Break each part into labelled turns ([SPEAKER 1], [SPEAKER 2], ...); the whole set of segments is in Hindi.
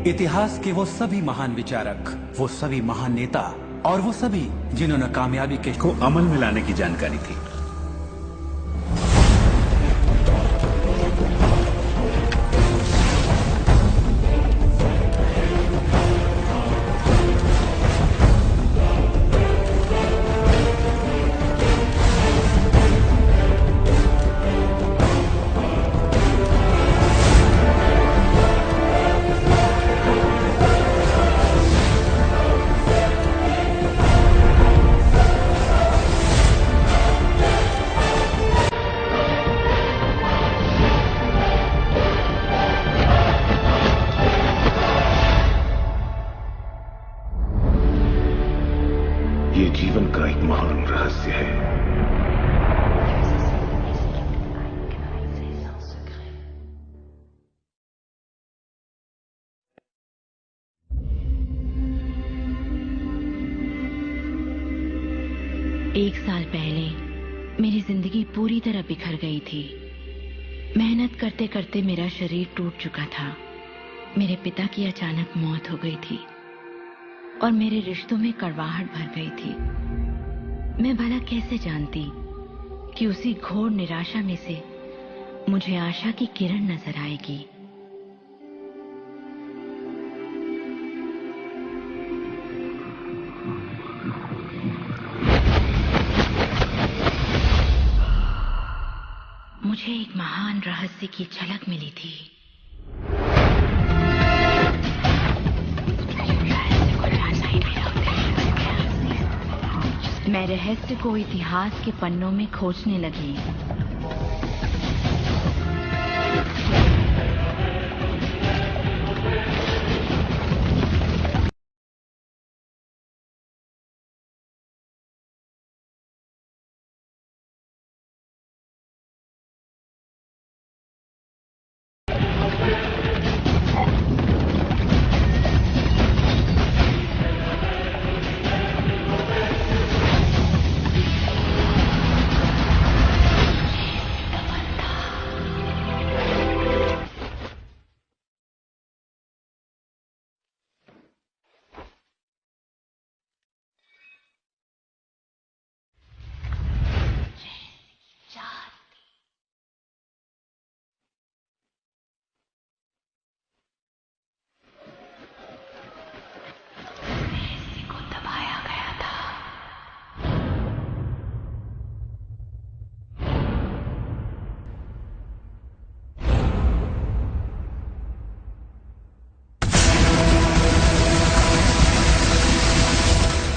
[SPEAKER 1] इतिहास के वो सभी महान विचारक, वो सभी महान नेता और वो सभी जिन्होंने कामयाबी के
[SPEAKER 2] को अमल में लाने की जानकारी थी।
[SPEAKER 3] ये जीवन का एक महान रहस्य है।
[SPEAKER 4] एक साल पहले मेरी जिंदगी पूरी तरह बिखर गई थी। मेहनत करते करते मेरा शरीर टूट चुका था। मेरे पिता की अचानक मौत हो गई थी और मेरे रिश्तों में कड़वाहट भर गई थी। मैं भला कैसे जानती कि उसी घोर निराशा में से मुझे आशा की किरण नजर आएगी। मुझे एक महान रहस्य की झलक मिली थी। मैं रहस्य को इतिहास के पन्नों में खोजने लगी।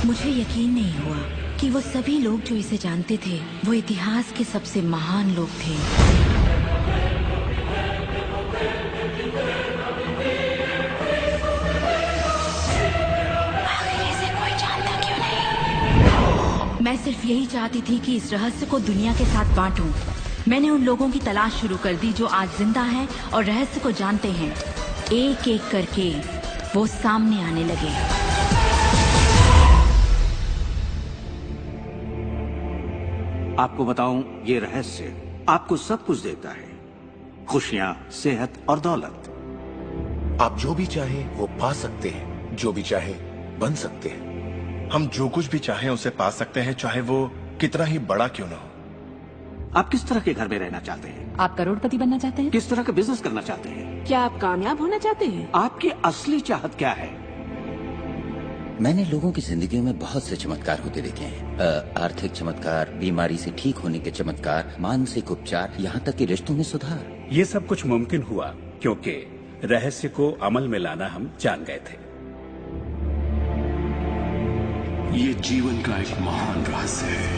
[SPEAKER 4] मुझे यकीन नहीं हुआ कि वो सभी लोग जो इसे जानते थे वो इतिहास के सबसे महान लोग थे। आखिर इसे कोई जानता क्यों नहीं? मैं सिर्फ यही चाहती थी कि इस रहस्य को दुनिया के साथ बांटूं। मैंने उन लोगों की तलाश शुरू कर दी जो आज जिंदा हैं और रहस्य को जानते हैं। एक एक करके वो सामने आने लगे।
[SPEAKER 5] आपको बताऊं, ये रहस्य आपको सब कुछ देता है, खुशियां, सेहत और दौलत।
[SPEAKER 3] आप जो भी चाहें वो पा सकते हैं, जो भी चाहे बन सकते हैं।
[SPEAKER 6] हम जो कुछ भी चाहें उसे पा सकते हैं, चाहे वो कितना ही बड़ा क्यों ना हो।
[SPEAKER 5] आप किस तरह के घर में रहना चाहते हैं?
[SPEAKER 7] आप करोड़पति बनना चाहते हैं?
[SPEAKER 5] किस तरह का बिजनेस करना चाहते हैं?
[SPEAKER 7] क्या आप कामयाब होना चाहते हैं?
[SPEAKER 5] आपकी असली चाहत क्या है?
[SPEAKER 8] मैंने लोगों की जिंदगी में बहुत से चमत्कार होते देखे हैं। आर्थिक चमत्कार, बीमारी से ठीक होने के चमत्कार, मानसिक उपचार, यहाँ तक कि रिश्तों में सुधार।
[SPEAKER 2] ये सब कुछ मुमकिन हुआ क्योंकि रहस्य को अमल में लाना हम जान गए थे।
[SPEAKER 3] ये जीवन का एक महान रहस्य है।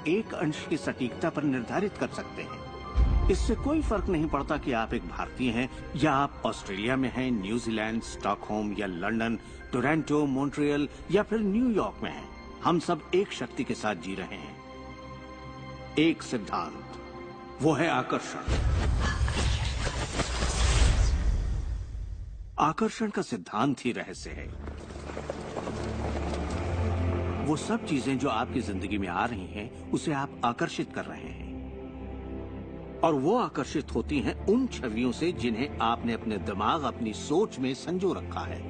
[SPEAKER 5] एक अंश की सटीकता पर निर्धारित कर सकते हैं। इससे कोई फर्क नहीं पड़ता कि आप एक भारतीय हैं या आप ऑस्ट्रेलिया में हैं, न्यूजीलैंड, स्टॉकहोम या लंदन, टोरंटो, मॉन्ट्रियल या फिर न्यूयॉर्क में हैं। हम सब एक शक्ति के साथ जी रहे हैं, एक सिद्धांत, वो है आकर्षण। आकर्षण का सिद्धांत ही रहस्य है। वो सब चीजें जो आपकी जिंदगी में आ रही हैं, उसे आप आकर्षित कर रहे हैं, और वो आकर्षित होती हैं उन छवियों से जिन्हें आपने अपने दिमाग, अपनी सोच में संजो रखा है।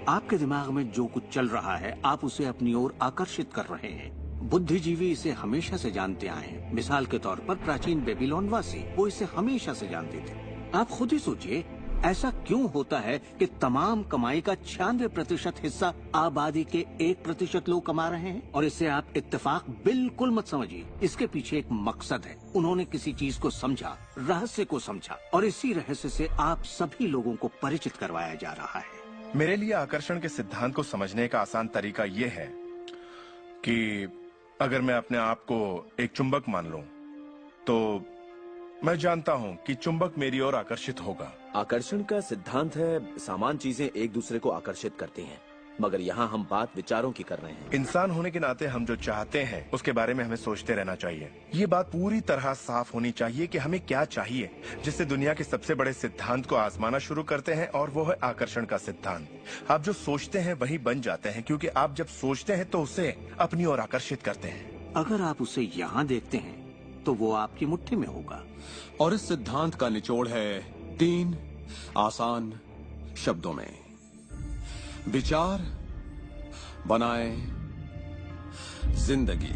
[SPEAKER 5] आपके दिमाग में जो कुछ चल रहा है, आप उसे अपनी ओर आकर्षित कर रहे हैं। बुद्धिजीवी इसे हमेशा से जानते आए हैं। मिसाल के तौर पर प्राचीन बेबीलोनवासी, वो इसे हमेशा से जानते थे। आप खुद ही सोचिए, ऐसा क्यों होता है कि तमाम कमाई का 96% हिस्सा आबादी के 1% लोग कमा रहे हैं? और इसे आप इत्तेफाक बिल्कुल मत समझिए, इसके पीछे एक मकसद है। उन्होंने किसी चीज को समझा, रहस्य को समझा, और इसी रहस्य से आप सभी लोगों को परिचित करवाया जा रहा है।
[SPEAKER 6] मेरे लिए आकर्षण के सिद्धांत को समझने का आसान तरीका ये है कि अगर मैं अपने आप को एक चुंबक मान लूं, तो मैं जानता हूं कि चुंबक मेरी ओर आकर्षित होगा।
[SPEAKER 9] आकर्षण का सिद्धांत है समान चीजें एक दूसरे को आकर्षित करती हैं, मगर यहाँ हम बात विचारों की कर रहे हैं।
[SPEAKER 6] इंसान होने के नाते हम जो चाहते हैं उसके बारे में हमें सोचते रहना चाहिए। ये बात पूरी तरह साफ होनी चाहिए कि हमें क्या चाहिए, जिससे दुनिया के सबसे बड़े सिद्धांत को आजमाना शुरू करते हैं, और वो है आकर्षण का सिद्धांत। आप जो सोचते हैं वही बन जाते हैं, क्योंकि आप जब सोचते हैं तो उसे अपनी ओर आकर्षित करते हैं।
[SPEAKER 5] अगर आप उसे यहाँ देखते हैं तो वो आपकी मुट्ठी में होगा।
[SPEAKER 10] और इस सिद्धांत का निचोड़ है 3 आसान शब्दों में: विचार बनाए जिंदगी।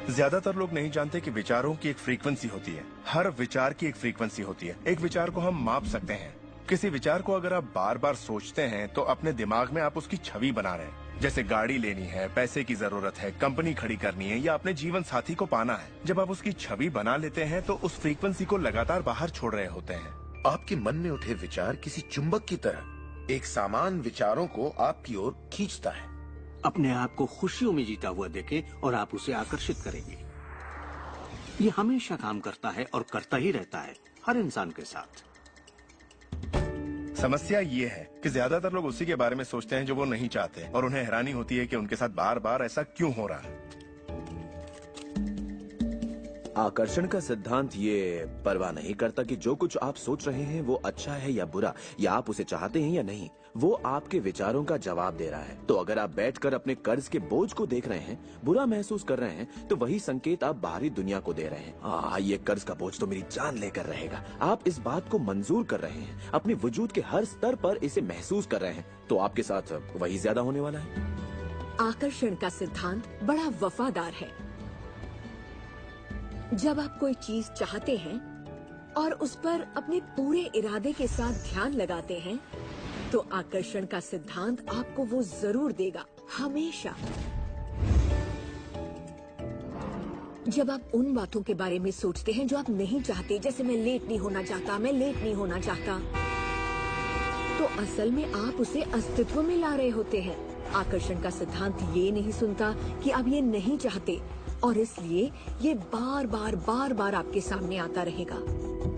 [SPEAKER 6] ज्यादातर लोग नहीं जानते कि विचारों की एक फ्रीक्वेंसी होती है। हर विचार की एक फ्रीक्वेंसी होती है। एक विचार को हम माप सकते हैं। किसी विचार को अगर आप बार बार सोचते हैं तो अपने दिमाग में आप उसकी छवि बना रहे हैं। जैसे गाड़ी लेनी है, पैसे की जरूरत है, कंपनी खड़ी करनी है या अपने जीवन साथी को पाना है। जब आप उसकी छवि बना लेते हैं तो उस फ्रीक्वेंसी को लगातार बाहर छोड़ रहे होते हैं।
[SPEAKER 3] आपके मन में उठे विचार किसी चुंबक की तरह एक सामान विचारों को आपकी ओर खींचता है।
[SPEAKER 5] अपने आप को खुशियों में जीता हुआ देखें और आप उसे आकर्षित करेंगे। ये हमेशा काम करता है और करता ही रहता है, हर इंसान के साथ।
[SPEAKER 6] समस्या ये है कि ज्यादातर लोग उसी के बारे में सोचते हैं जो वो नहीं चाहते, और उन्हें हैरानी होती है कि उनके साथ बार बार ऐसा क्यों हो रहा है।
[SPEAKER 9] आकर्षण का सिद्धांत ये परवाह नहीं करता कि जो कुछ आप सोच रहे हैं वो अच्छा है या बुरा, या आप उसे चाहते हैं या नहीं। वो आपके विचारों का जवाब दे रहा है। तो अगर आप बैठकर अपने कर्ज के बोझ को देख रहे हैं, बुरा महसूस कर रहे हैं, तो वही संकेत आप बाहरी दुनिया को दे रहे हैं। ये कर्ज का बोझ तो मेरी जान लेकर रहेगा। आप इस बात को मंजूर कर रहे हैं, अपने वजूद के हर स्तर पर इसे महसूस कर रहे हैं, तो आपके साथ वही ज्यादा होने वाला है।
[SPEAKER 11] आकर्षण का सिद्धांत बड़ा वफादार है। जब आप कोई चीज चाहते हैं और उस पर अपने पूरे इरादे के साथ ध्यान लगाते हैं, तो आकर्षण का सिद्धांत आपको वो जरूर देगा, हमेशा। जब आप उन बातों के बारे में सोचते हैं जो आप नहीं चाहते, जैसे मैं लेट नहीं होना चाहता, मैं लेट नहीं होना चाहता, तो असल में आप उसे अस्तित्व में ला रहे होते हैं। आकर्षण का सिद्धांत ये नहीं सुनता कि आप ये नहीं चाहते, और इसलिए ये बार बार आपके सामने आता रहेगा।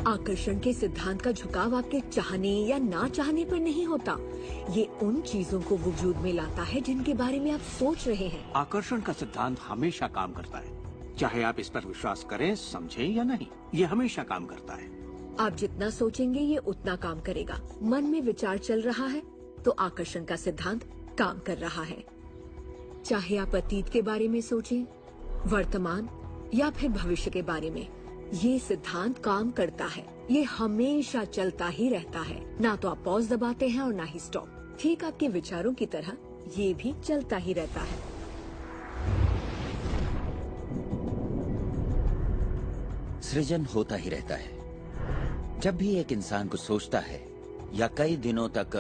[SPEAKER 11] आकर्षण के सिद्धांत का झुकाव आपके चाहने या ना चाहने पर नहीं होता। ये उन चीजों को वजूद में लाता है जिनके बारे में आप सोच रहे हैं।
[SPEAKER 5] आकर्षण का सिद्धांत हमेशा काम करता है, चाहे आप इस पर विश्वास करें, समझें या नहीं। ये हमेशा काम करता है।
[SPEAKER 11] आप जितना सोचेंगे ये उतना काम करेगा। मन में विचार चल रहा है तो आकर्षण का सिद्धांत काम कर रहा है। चाहे आप अतीत के बारे में सोचें, वर्तमान या फिर भविष्य के बारे में, ये सिद्धांत काम करता है। ये हमेशा चलता ही रहता है। ना तो आप पॉज दबाते हैं और ना ही स्टॉप। ठीक आपके विचारों की तरह ये भी चलता ही रहता है।
[SPEAKER 8] सृजन होता ही रहता है। जब भी एक इंसान को सोचता है या कई दिनों तक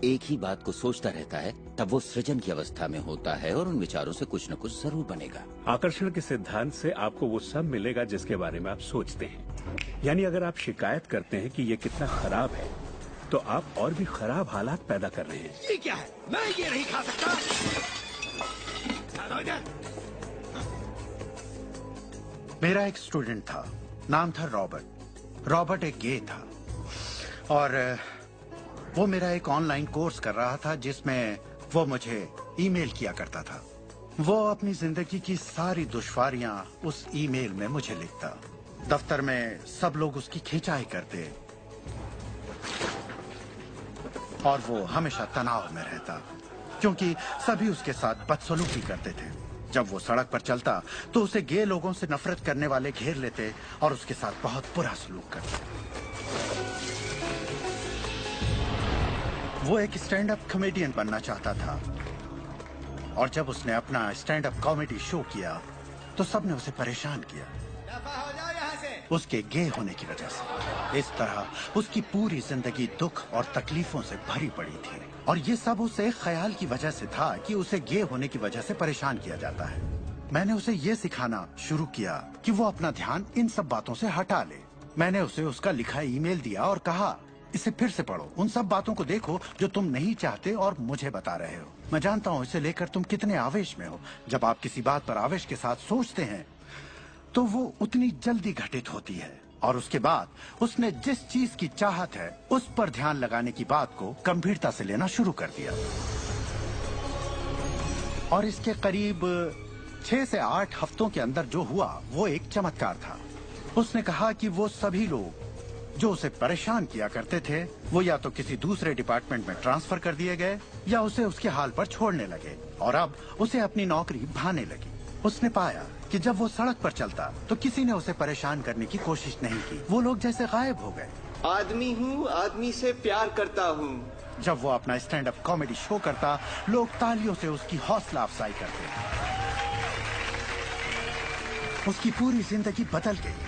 [SPEAKER 8] एक ही बात को सोचता रहता है, तब वो सृजन की अवस्था में होता है और उन विचारों से कुछ न कुछ जरूर बनेगा।
[SPEAKER 2] आकर्षण के सिद्धांत से आपको वो सब मिलेगा जिसके बारे में आप सोचते हैं। यानी अगर आप शिकायत करते हैं कि ये कितना खराब है, तो आप और भी खराब हालात पैदा कर रहे हैं।
[SPEAKER 12] ये क्या है? मैं ये नहीं खा सकता। मेरा एक स्टूडेंट था, नाम था रॉबर्ट। रॉबर्ट एक गे था और वो मेरा एक ऑनलाइन कोर्स कर रहा था जिसमें वो मुझे ईमेल किया करता था। वो अपनी जिंदगी की सारी दुश्वारियां उस ईमेल में मुझे लिखता। दफ्तर में सब लोग उसकी खिंचाई करते और वो हमेशा तनाव में रहता क्योंकि सभी उसके साथ बदसलूकी करते थे। जब वो सड़क पर चलता तो उसे गे लोगों से नफरत करने वाले घेर लेते और उसके साथ बहुत बुरा सलूक करते। वो एक स्टैंड अप कॉमेडियन बनना चाहता था और जब उसने अपना स्टैंड अप कॉमेडी शो किया तो सबने उसे परेशान किया उसके गे होने की वजह से। इस तरह उसकी पूरी जिंदगी दुख और तकलीफों से भरी पड़ी थी और ये सब उसे ख्याल की वजह से था कि उसे गे होने की वजह से परेशान किया जाता है। मैंने उसे ये सिखाना शुरू किया कि वो अपना ध्यान इन सब बातों से हटा ले। मैंने उसे उसका लिखा ईमेल दिया और कहा, इसे फिर से पढ़ो, उन सब बातों को देखो जो तुम नहीं चाहते और मुझे बता रहे हो। मैं जानता हूँ इसे लेकर तुम कितने आवेश में हो। जब आप किसी बात पर आवेश के साथ सोचते हैं तो वो उतनी जल्दी घटित होती है। और उसके बाद उसने जिस चीज की चाहत है उस पर ध्यान लगाने की बात को गंभीरता से लेना शुरू कर दिया। और इसके करीब 6 से 8 हफ्तों के अंदर जो हुआ वो एक चमत्कार था। उसने कहा कि वो सभी लोग जो उसे परेशान किया करते थे वो या तो किसी दूसरे डिपार्टमेंट में ट्रांसफर कर दिए गए या उसे उसके हाल पर छोड़ने लगे और अब उसे अपनी नौकरी भाने लगी। उसने पाया कि जब वो सड़क पर चलता तो किसी ने उसे परेशान करने की कोशिश नहीं की। वो लोग जैसे गायब हो गए।
[SPEAKER 13] आदमी हूँ, आदमी से प्यार करता हूँ।
[SPEAKER 12] जब वो अपना स्टैंड अप कॉमेडी शो करता लोग तालियों से उसकी हौसला अफजाई करते। उसकी पूरी जिंदगी बदल गई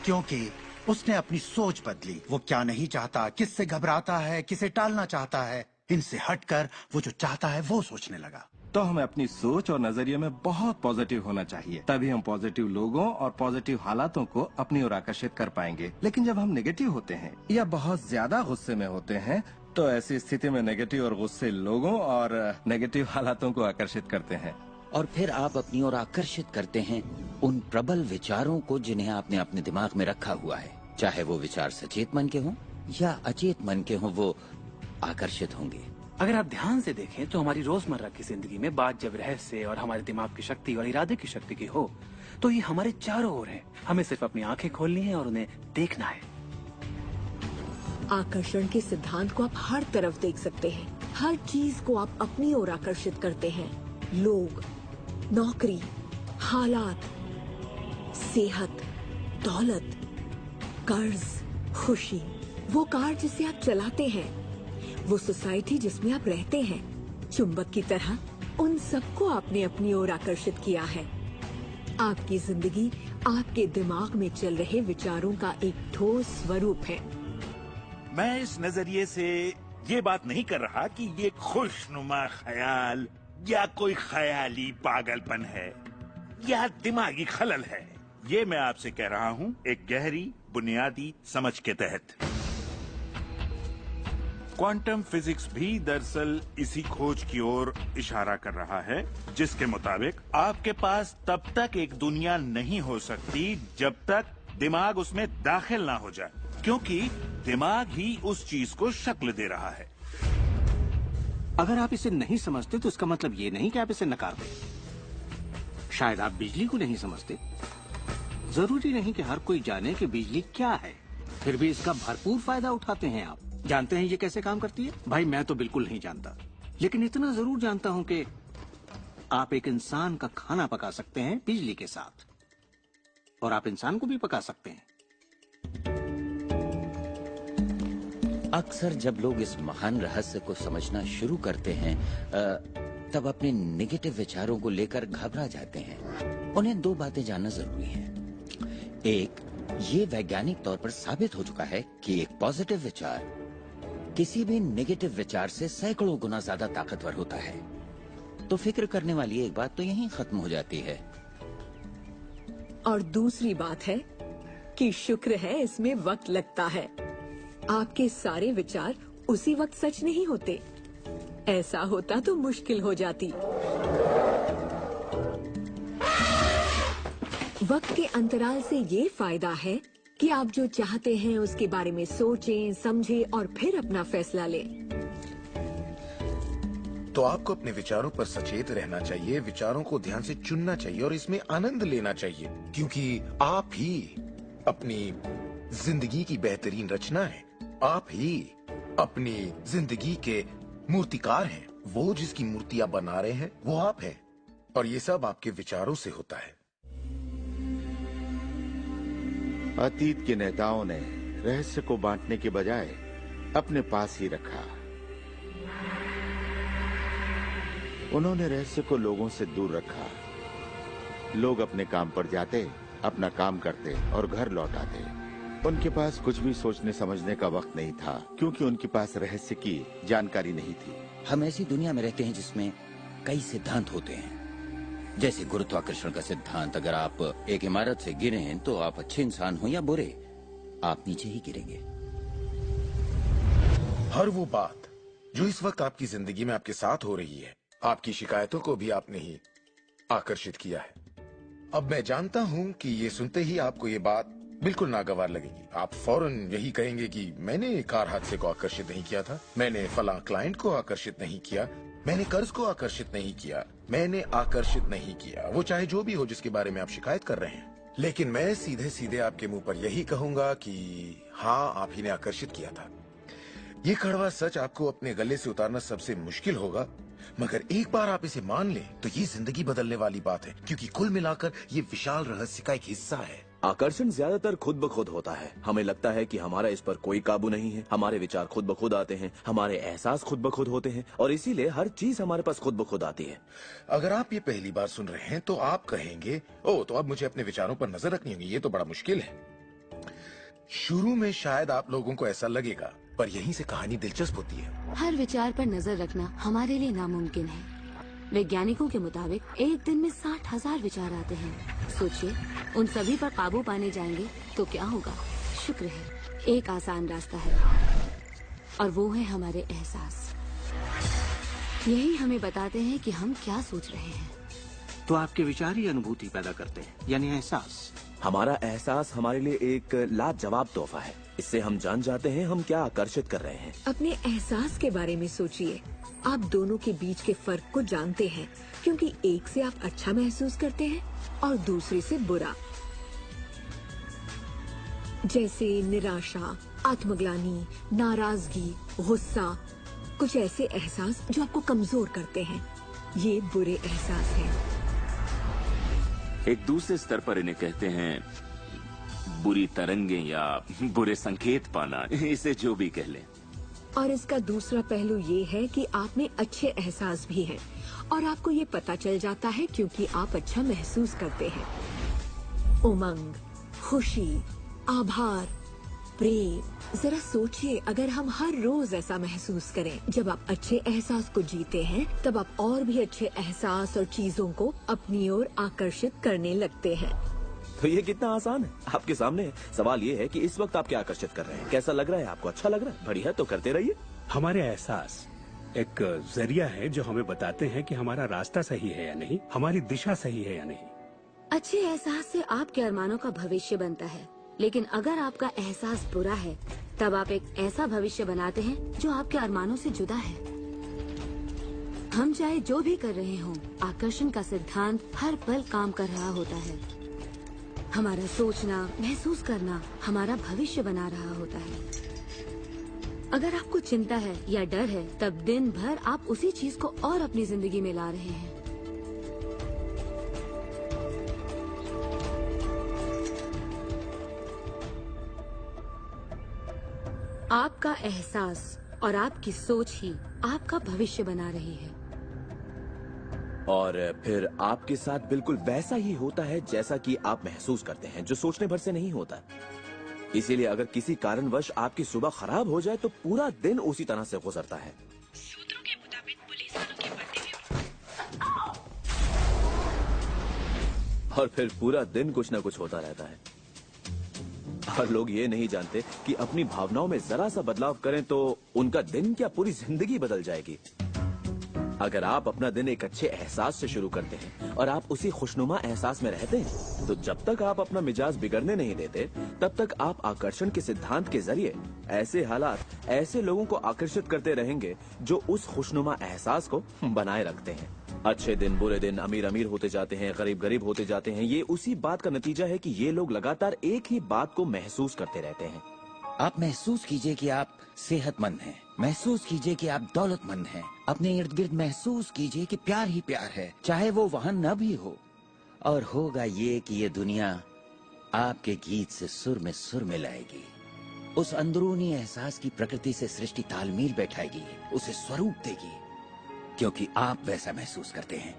[SPEAKER 12] क्योंकि उसने अपनी सोच बदली। वो क्या नहीं चाहता, किससे घबराता है, किसे टालना चाहता है, इनसे हटकर वो जो चाहता है वो सोचने लगा।
[SPEAKER 14] तो हमें अपनी सोच और नजरिए में बहुत पॉजिटिव होना चाहिए, तभी हम पॉजिटिव लोगों और पॉजिटिव हालातों को अपनी ओर आकर्षित कर पाएंगे। लेकिन जब हम नेगेटिव होते हैं या बहुत ज्यादा गुस्से में होते हैं तो ऐसी स्थिति में नेगेटिव और गुस्से लोगों और नेगेटिव हालातों को आकर्षित करते हैं
[SPEAKER 8] और फिर आप अपनी ओर आकर्षित करते हैं उन प्रबल विचारों को जिन्हें आपने अपने दिमाग में रखा हुआ है। चाहे वो विचार सचेत मन के हों या अचेत मन के हों, वो आकर्षित होंगे।
[SPEAKER 1] अगर आप ध्यान से देखें तो हमारी रोजमर्रा की जिंदगी में बात जब रहस्य और हमारे दिमाग की शक्ति और इरादे की शक्ति की हो तो ये हमारे चारों ओर है। हमें सिर्फ अपनी आंखें खोलनी है और उन्हें देखना है।
[SPEAKER 11] आकर्षण के सिद्धांत को आप हर तरफ देख सकते हैं। हर चीज को आप अपनी ओर आकर्षित करते हैं। लोग, नौकरी, हालात, सेहत, दौलत, कर्ज, खुशी, वो कार जिसे आप चलाते हैं, वो सोसाइटी जिसमें आप रहते हैं, चुंबक की तरह उन सबको आपने अपनी ओर आकर्षित किया है। आपकी जिंदगी आपके दिमाग में चल रहे विचारों का एक ठोस स्वरूप है।
[SPEAKER 15] मैं इस नजरिए से ये बात नहीं कर रहा कि ये खुशनुमा ख्याल या कोई ख्याली पागलपन है या दिमागी खलल है। ये मैं आपसे कह रहा हूँ एक गहरी बुनियादी समझ के तहत। क्वांटम फिजिक्स भी दरअसल इसी खोज की ओर इशारा कर रहा है जिसके मुताबिक आपके पास तब तक एक दुनिया नहीं हो सकती जब तक दिमाग उसमें दाखिल ना हो जाए, क्योंकि दिमाग ही उस चीज को शक्ल दे रहा है।
[SPEAKER 5] अगर आप इसे नहीं समझते तो इसका मतलब ये नहीं कि आप इसे नकार दें। शायद आप बिजली को नहीं समझते। जरूरी नहीं कि हर कोई जाने कि बिजली क्या है, फिर भी इसका भरपूर फायदा उठाते हैं आप। जानते हैं ये कैसे काम करती है? भाई मैं तो बिल्कुल नहीं जानता, लेकिन इतना जरूर जानता हूं कि आप एक इंसान का खाना पका सकते हैं बिजली के साथ, और आप इंसान को भी पका सकते हैं।
[SPEAKER 8] अक्सर जब लोग इस महान रहस्य को समझना शुरू करते हैं तब अपने नेगेटिव विचारों को लेकर घबरा जाते हैं। उन्हें दो बातें जानना जरूरी है। एक, ये वैज्ञानिक तौर पर साबित हो चुका है कि एक पॉजिटिव विचार किसी भी नेगेटिव विचार से सैकड़ों गुना ज्यादा ताकतवर होता है। तो फिक्र करने वाली एक बात तो यहीं खत्म हो जाती है।
[SPEAKER 11] और दूसरी बात है कि शुक्र है इसमें वक्त लगता है। आपके सारे विचार उसी वक्त सच नहीं होते। ऐसा होता तो मुश्किल हो जाती। वक्त के अंतराल से ये फायदा है कि आप जो चाहते हैं उसके बारे में सोचें, समझें और फिर अपना फैसला लें।
[SPEAKER 3] तो आपको अपने विचारों पर सचेत रहना चाहिए, विचारों को ध्यान से चुनना चाहिए और इसमें आनंद लेना चाहिए, क्योंकि आप ही अपनी जिंदगी की बेहतरीन रचना है। आप ही अपनी जिंदगी के मूर्तिकार हैं। वो जिसकी मूर्ति आप बना रहे हैं वो आप हैं, और ये सब आपके विचारों से होता है।
[SPEAKER 16] अतीत के नेताओं ने रहस्य को बांटने के बजाय अपने पास ही रखा। उन्होंने रहस्य को लोगों से दूर रखा। लोग अपने काम पर जाते, अपना काम करते और घर लौट आते। उनके पास कुछ भी सोचने समझने का वक्त नहीं था, क्योंकि उनके पास रहस्य की जानकारी नहीं थी।
[SPEAKER 8] हम ऐसी दुनिया में रहते हैं जिसमें कई सिद्धांत होते हैं, जैसे गुरुत्वाकर्षण का सिद्धांत। अगर आप एक इमारत से गिरे हैं तो आप अच्छे इंसान हो या बुरे, आप नीचे ही गिरेंगे।
[SPEAKER 3] हर वो बात जो इस वक्त आपकी जिंदगी में आपके साथ हो रही है, आपकी शिकायतों को भी आपने ही आकर्षित किया है। अब मैं जानता हूं कि ये सुनते ही आपको ये बात बिल्कुल नागवार लगेगी। आप फौरन यही कहेंगे कि मैंने कार हादसे को आकर्षित नहीं किया था, मैंने फलां क्लाइंट को आकर्षित नहीं किया, मैंने कर्ज को आकर्षित नहीं किया, मैंने आकर्षित नहीं किया, वो चाहे जो भी हो जिसके बारे में आप शिकायत कर रहे हैं। लेकिन मैं सीधे सीधे आपके मुंह पर यही कहूंगा कि हाँ, आप ही ने आकर्षित किया था। ये कड़वा सच आपको अपने गले से उतारना सबसे मुश्किल होगा, मगर एक बार आप इसे मान लें तो ये जिंदगी बदलने वाली बात है, क्योंकि कुल मिलाकर ये विशाल रहस्य का एक हिस्सा है।
[SPEAKER 9] आकर्षण ज्यादातर खुद ब खुद होता है। हमें लगता है कि हमारा इस पर कोई काबू नहीं है, हमारे विचार खुद ब खुद आते हैं, हमारे एहसास खुद ब खुद होते हैं, और इसीलिए हर चीज हमारे पास खुद ब खुद आती है।
[SPEAKER 3] अगर आप ये पहली बार सुन रहे हैं तो आप कहेंगे, ओह, तो अब मुझे अपने विचारों पर नजर रखनी होगी, ये तो बड़ा मुश्किल है। शुरू में शायद आप लोगों को ऐसा लगेगा, पर यहीं से कहानी दिलचस्प होती है।
[SPEAKER 17] हर विचार पर नजर रखना हमारे लिए नामुमकिन है। वैज्ञानिकों के मुताबिक एक दिन में 60,000 विचार आते हैं। सोचिए, उन सभी पर काबू पाने जाएंगे तो क्या होगा। शुक्र है एक आसान रास्ता है, और वो है हमारे एहसास। यही हमें बताते हैं कि हम क्या सोच रहे हैं।
[SPEAKER 5] तो आपके विचार ही अनुभूति पैदा करते हैं, यानी एहसास।
[SPEAKER 9] हमारा एहसास हमारे लिए एक लाजवाब तोहफा है। इससे हम जान जाते हैं हम क्या आकर्षित कर रहे हैं।
[SPEAKER 11] अपने एहसास के बारे में सोचिए। आप दोनों के बीच के फर्क को जानते हैं, क्योंकि एक से आप अच्छा महसूस करते हैं और दूसरे से बुरा। जैसे निराशा, आत्मग्लानि, नाराजगी, गुस्सा, कुछ ऐसे एहसास जो आपको कमजोर करते हैं, ये बुरे एहसास हैं।
[SPEAKER 18] एक दूसरे स्तर पर इन्हें कहते हैं बुरी तरंगें या बुरे संकेत पाना, इसे जो भी कह लें।
[SPEAKER 11] और इसका दूसरा पहलू ये है कि आप में अच्छे एहसास भी हैं, और आपको ये पता चल जाता है क्योंकि आप अच्छा महसूस करते हैं। उमंग, खुशी, आभार, प्रेम। जरा सोचिए, अगर हम हर रोज ऐसा महसूस करें। जब आप अच्छे एहसास को जीते हैं, तब आप और भी अच्छे एहसास और चीजों को अपनी ओर आकर्षित करने लगते हैं।
[SPEAKER 9] तो ये कितना आसान है आपके सामने है। सवाल ये है कि इस वक्त आप क्या आकर्षित कर रहे हैं। कैसा लग रहा है आपको? अच्छा लग रहा है? बढ़िया, तो करते रहिए।
[SPEAKER 2] हमारे एहसास एक जरिया है जो हमें बताते हैं कि हमारा रास्ता सही है या नहीं, हमारी दिशा सही है या नहीं।
[SPEAKER 17] अच्छे एहसास से आपके अरमानों का भविष्य बनता है, लेकिन अगर आपका एहसास बुरा है, तब आप एक ऐसा भविष्य बनाते हैं जो आपके अरमानों से जुदा है। हम चाहे जो भी कर रहे हों, आकर्षण का सिद्धांत हर पल काम कर रहा होता है। हमारा सोचना, महसूस करना हमारा भविष्य बना रहा होता है। अगर आपको चिंता है या डर है, तब दिन भर आप उसी चीज को और अपनी जिंदगी में ला रहे हैं। आपका एहसास और आपकी सोच ही आपका भविष्य बना रही है।
[SPEAKER 9] और फिर आपके साथ बिल्कुल वैसा ही होता है जैसा कि आप महसूस करते हैं, जो सोचने भर से नहीं होता। इसीलिए अगर किसी कारणवश आपकी सुबह खराब हो जाए तो पूरा दिन उसी तरह से गुजरता है।
[SPEAKER 4] सूत्रों के मुताबिक पुलिस उनके पति
[SPEAKER 9] और फिर पूरा दिन कुछ न कुछ होता रहता है। और लोग ये नहीं जानते कि अपनी भावनाओं में जरा सा बदलाव करें तो उनका दिन क्या पूरी जिंदगी बदल जाएगी। अगर आप अपना दिन एक अच्छे एहसास से शुरू करते हैं और आप उसी खुशनुमा एहसास में रहते हैं, तो जब तक आप अपना मिजाज बिगड़ने नहीं देते, तब तक आप आकर्षण के सिद्धांत के जरिए ऐसे हालात, ऐसे लोगों को आकर्षित करते रहेंगे जो उस खुशनुमा एहसास को बनाए रखते हैं। अच्छे दिन, बुरे दिन, अमीर अमीर होते जाते हैं, गरीब गरीब होते जाते हैं। ये उसी बात का नतीजा है कि ये लोग लगातार एक ही बात को महसूस करते रहते हैं।
[SPEAKER 8] आप महसूस कीजिए कि आप सेहतमंद हैं, महसूस कीजिए कि आप दौलतमंद हैं, अपने इर्द गिर्द महसूस कीजिए कि प्यार ही प्यार है, चाहे वो वहाँ न भी हो। और होगा ये कि ये दुनिया आपके गीत से सुर में लाएगी, उस अंदरूनी एहसास की प्रकृति से सृष्टि तालमेल बैठाएगी, उसे स्वरूप देगी, क्योंकि आप वैसा महसूस करते हैं।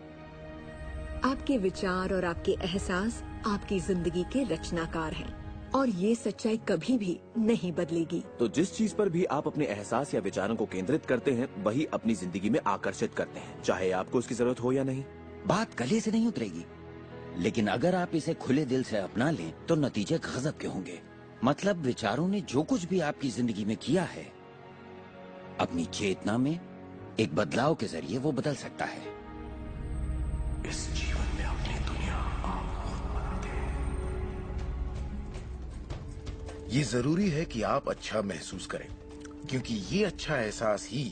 [SPEAKER 11] आपके विचार और आपके एहसास आपकी जिंदगी के रचनाकार हैं, और ये सच्चाई कभी भी नहीं बदलेगी।
[SPEAKER 9] तो जिस चीज पर भी आप अपने एहसास या विचारों को केंद्रित करते हैं, वही अपनी जिंदगी में आकर्षित करते हैं, चाहे आपको उसकी जरूरत हो या नहीं।
[SPEAKER 8] बात गले से नहीं उतरेगी, लेकिन अगर आप इसे खुले दिल से अपना लें तो नतीजे गजब के होंगे। मतलब विचारों ने जो कुछ भी आपकी जिंदगी में किया है, अपनी चेतना में एक बदलाव के जरिए वो बदल सकता है।
[SPEAKER 2] इस जीवन में अपनी दुनिया आप खुद बनाते हैं।
[SPEAKER 3] ये जरूरी है कि आप अच्छा महसूस करें, क्योंकि ये अच्छा एहसास ही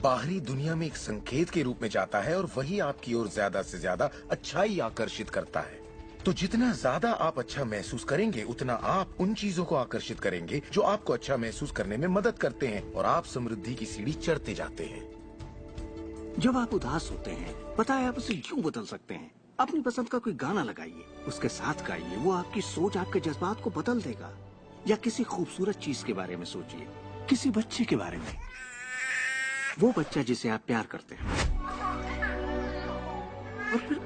[SPEAKER 3] बाहरी दुनिया में एक संकेत के रूप में जाता है, और वही आपकी ओर ज्यादा से ज्यादा अच्छाई आकर्षित करता है। तो जितना ज्यादा आप अच्छा महसूस करेंगे, उतना आप उन चीजों को आकर्षित करेंगे जो आपको अच्छा महसूस करने में मदद करते हैं, और आप समृद्धि की सीढ़ी चढ़ते जाते हैं।
[SPEAKER 5] जब आप उदास होते हैं, पता है आप उसे क्यों बदल सकते हैं। अपनी पसंद का कोई गाना लगाइए, उसके साथ गाइए, वो आपकी सोच, आपके जज्बात को बदल देगा। या किसी खूबसूरत चीज के बारे में सोचिए, किसी बच्चे के बारे में, वो बच्चा जिसे आप प्यार करते हैं, और फिर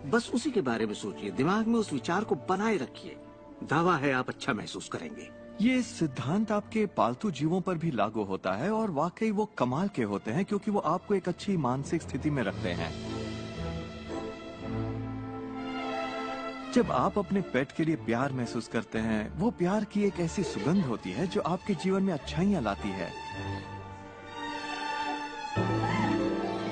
[SPEAKER 5] बस उसी के बारे में सोचिए, दिमाग में उस विचार को बनाए रखिए। दावा है आप अच्छा महसूस करेंगे।
[SPEAKER 14] ये सिद्धांत आपके पालतू जीवों पर भी लागू होता है, और वाकई वो कमाल के होते हैं, क्योंकि वो आपको एक अच्छी मानसिक स्थिति में रखते हैं। जब आप अपने पेट के लिए प्यार महसूस करते हैं, वो प्यार की एक ऐसी सुगंध होती है जो आपके जीवन में अच्छाइयाँ लाती है।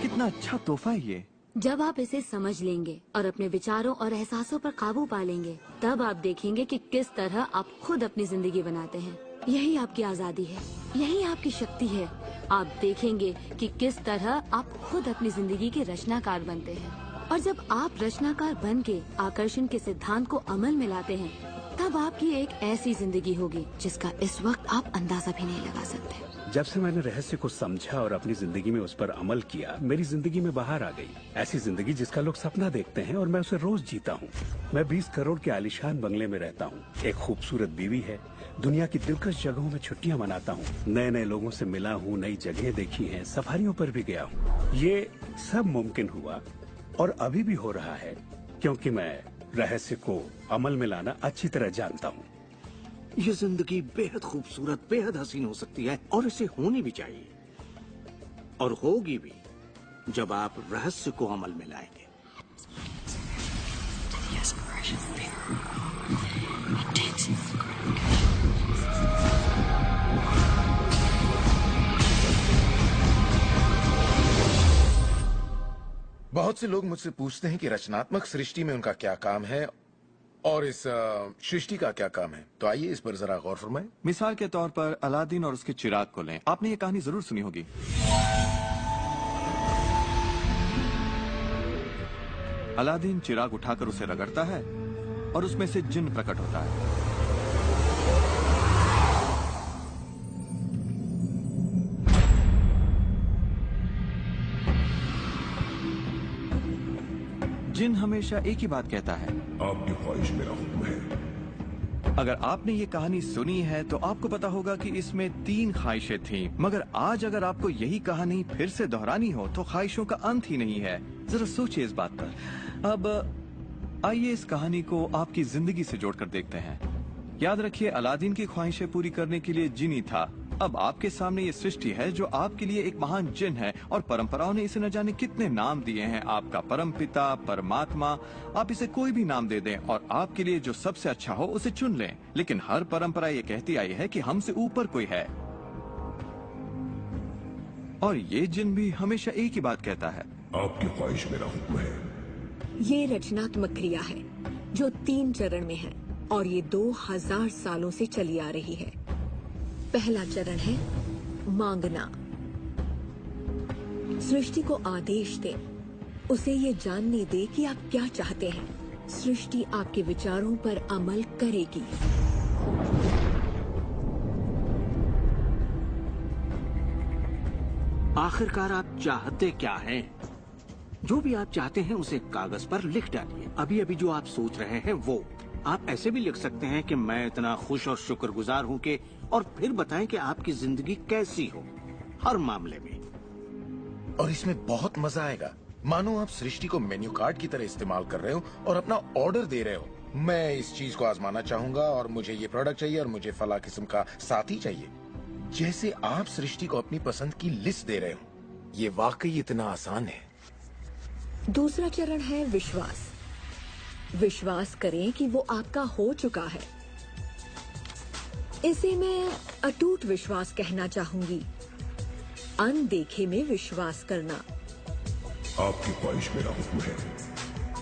[SPEAKER 14] कितना अच्छा तोहफा है ये।
[SPEAKER 17] जब आप इसे समझ लेंगे और अपने विचारों और एहसासों पर काबू पा लेंगे, तब आप देखेंगे कि किस तरह आप खुद अपनी जिंदगी बनाते हैं। यही आपकी आजादी है, यही आपकी शक्ति है। आप देखेंगे कि किस तरह आप खुद अपनी जिंदगी के रचनाकार बनते हैं। और जब आप रचनाकार बन के आकर्षण के सिद्धांत को अमल में लाते हैं, तब आपकी एक ऐसी जिंदगी होगी जिसका इस वक्त आप अंदाजा भी नहीं लगा सकते।
[SPEAKER 2] जब से मैंने रहस्य को समझा और अपनी जिंदगी में उस पर अमल किया, मेरी जिंदगी में बाहर आ गई ऐसी जिंदगी जिसका लोग सपना देखते हैं, और मैं उसे रोज जीता हूँ। मैं 20 करोड़ के आलीशान बंगले में रहता हूँ, एक खूबसूरत बीवी है, दुनिया की दिलकश जगहों में छुट्टियाँ मनाता हूँ, नए नए लोगों से मिला हूँ, नई जगहें देखी हैं, सफारियों पर भी गया हूँ। ये सब मुमकिन हुआ और अभी भी हो रहा है, क्योंकि मैं रहस्य को अमल में लाना अच्छी तरह जानता हूँ।
[SPEAKER 5] ये जिंदगी बेहद खूबसूरत, बेहद हसीन हो सकती है, और इसे होनी भी चाहिए, और होगी भी जब आप रहस्य को अमल में लाएंगे।
[SPEAKER 3] बहुत से लोग मुझसे पूछते हैं कि रचनात्मक सृष्टि में उनका क्या काम है और इस सृष्टि का क्या काम है। तो आइए इस पर जरा गौर फरमाएं।
[SPEAKER 14] मिसाल के तौर पर अलादीन और उसके चिराग को लें। आपने ये कहानी जरूर सुनी होगी। अलादीन चिराग उठाकर उसे रगड़ता है और उसमें से जिन्न प्रकट होता है। जिन हमेशा एक ही बात कहता है,
[SPEAKER 19] आपकी ख्वाहिश मेरा हुक्म है।
[SPEAKER 14] अगर आपने ये कहानी सुनी है तो आपको पता होगा कि इसमें 3 ख्वाहिशें थीं, मगर आज अगर आपको यही कहानी फिर से दोहरानी हो तो ख्वाहिशों का अंत ही नहीं है। जरा सोचिए इस बात पर। अब आइए इस कहानी को आपकी जिंदगी से जोड़कर देखते हैं। याद रखिए, अलादीन की ख्वाहिशें पूरी करने के लिए जिनी था। अब आपके सामने ये सृष्टि है जो आपके लिए एक महान जिन है, और परंपराओं ने इसे न जाने कितने नाम दिए हैं। आपका परमपिता, परमात्मा, आप इसे कोई भी नाम दे दें और आपके लिए जो सबसे अच्छा हो उसे चुन लें। लेकिन हर परंपरा ये कहती आई है कि हमसे ऊपर कोई है,
[SPEAKER 20] और ये जिन भी हमेशा एक ही बात कहता है,
[SPEAKER 19] आपकी ख्वाहिश मेरा हुक्म है।
[SPEAKER 11] ये रचनात्मक क्रिया है जो 3 चरण में है और ये 2000 सालों से चली आ रही है। पहला चरण है मांगना। सृष्टि को आदेश दे, उसे ये जानने दे कि आप क्या चाहते हैं। सृष्टि आपके विचारों पर अमल करेगी।
[SPEAKER 5] आखिरकार आप चाहते क्या हैं? जो भी आप चाहते हैं उसे कागज पर लिख डालिए। अभी अभी जो आप सोच रहे हैं वो आप ऐसे भी लिख सकते हैं कि मैं इतना खुश और शुक्रगुजार हूं कि, और फिर बताएं कि आपकी जिंदगी कैसी हो हर मामले में।
[SPEAKER 3] और इसमें बहुत मजा आएगा। मानो आप सृष्टि को मेन्यू कार्ड की तरह इस्तेमाल कर रहे हो और अपना ऑर्डर दे रहे हो। मैं इस चीज को आजमाना चाहूंगा और मुझे ये प्रोडक्ट चाहिए और मुझे फला किस्म का साथी चाहिए। जैसे आप सृष्टि को अपनी पसंद की लिस्ट दे रहे हो। ये वाकई इतना आसान है।
[SPEAKER 11] दूसरा चरण है विश्वास। विश्वास करें कि वो आपका हो चुका है। इसे मैं अटूट विश्वास कहना चाहूंगी। अनदेखे में विश्वास करना।
[SPEAKER 19] आपकी ख्वाहिश मेरा हुक्म है।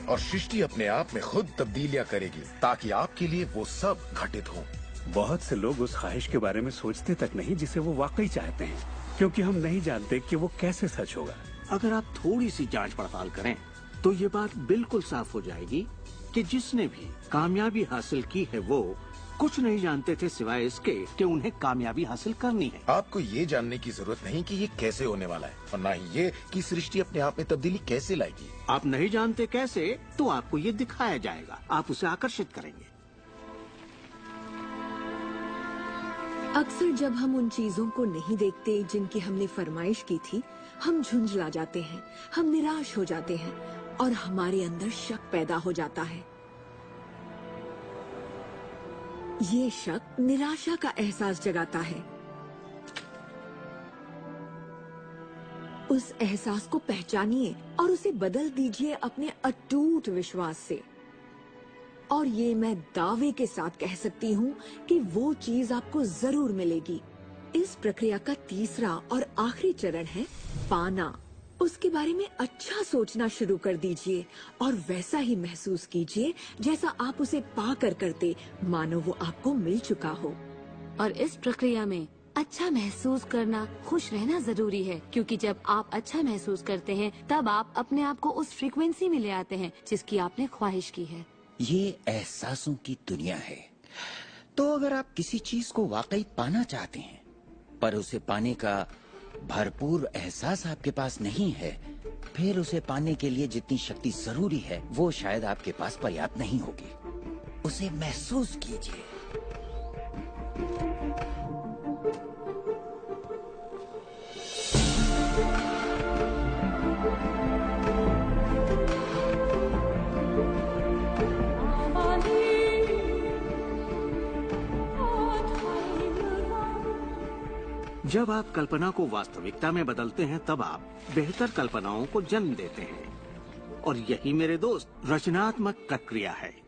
[SPEAKER 3] और सृष्टि अपने आप में खुद तब्दीलियां करेगी ताकि आपके लिए वो सब घटित हो।
[SPEAKER 2] बहुत से लोग उस ख्वाहिश के बारे में सोचते तक नहीं जिसे वो वाकई चाहते हैं, क्योंकि हम नहीं जानते कि वो कैसे सच होगा।
[SPEAKER 5] अगर आप थोड़ी सी जांच पड़ताल करें तो ये बात बिल्कुल साफ हो जाएगी कि जिसने भी कामयाबी हासिल की है वो कुछ नहीं जानते थे सिवाय इसके कि उन्हें कामयाबी हासिल करनी है।
[SPEAKER 3] आपको ये जानने की जरूरत नहीं कि ये कैसे होने वाला है और न ही ये कि सृष्टि अपने आप में तब्दीली कैसे लाएगी।
[SPEAKER 5] आप नहीं जानते कैसे, तो आपको ये दिखाया जाएगा। आप उसे आकर्षित करेंगे।
[SPEAKER 11] अक्सर जब हम उन चीजों को नहीं देखते जिनकी हमने फरमाइश की थी, हम झुंझला जाते हैं, हम निराश हो जाते हैं और हमारे अंदर शक पैदा हो जाता है। ये शक निराशा का एहसास जगाता है। उस एहसास को पहचानिए और उसे बदल दीजिए अपने अटूट विश्वास से। और ये मैं दावे के साथ कह सकती हूँ कि वो चीज आपको जरूर मिलेगी। इस प्रक्रिया का तीसरा और आखिरी चरण है पाना। उसके बारे में अच्छा सोचना शुरू कर दीजिए और वैसा ही महसूस कीजिए जैसा आप उसे पाकर करते, मानो वो आपको मिल चुका हो।
[SPEAKER 17] और इस प्रक्रिया में अच्छा महसूस करना, खुश रहना जरूरी है, क्योंकि जब आप अच्छा महसूस करते हैं तब आप अपने आप को उस फ्रीक्वेंसी में ले आते हैं जिसकी आपने ख्वाहिश की है।
[SPEAKER 8] ये एहसासों की दुनिया है। तो अगर आप किसी चीज को वाकई पाना चाहते हैं पर उसे पाने का भरपूर एहसास आपके पास नहीं है, फिर उसे पाने के लिए जितनी शक्ति जरूरी है वो शायद आपके पास पर्याप्त नहीं होगी। उसे महसूस कीजिए।
[SPEAKER 5] जब आप कल्पना को वास्तविकता में बदलते हैं तब आप बेहतर कल्पनाओं को जन्म देते हैं। और यही मेरे दोस्त रचनात्मक प्रक्रिया है।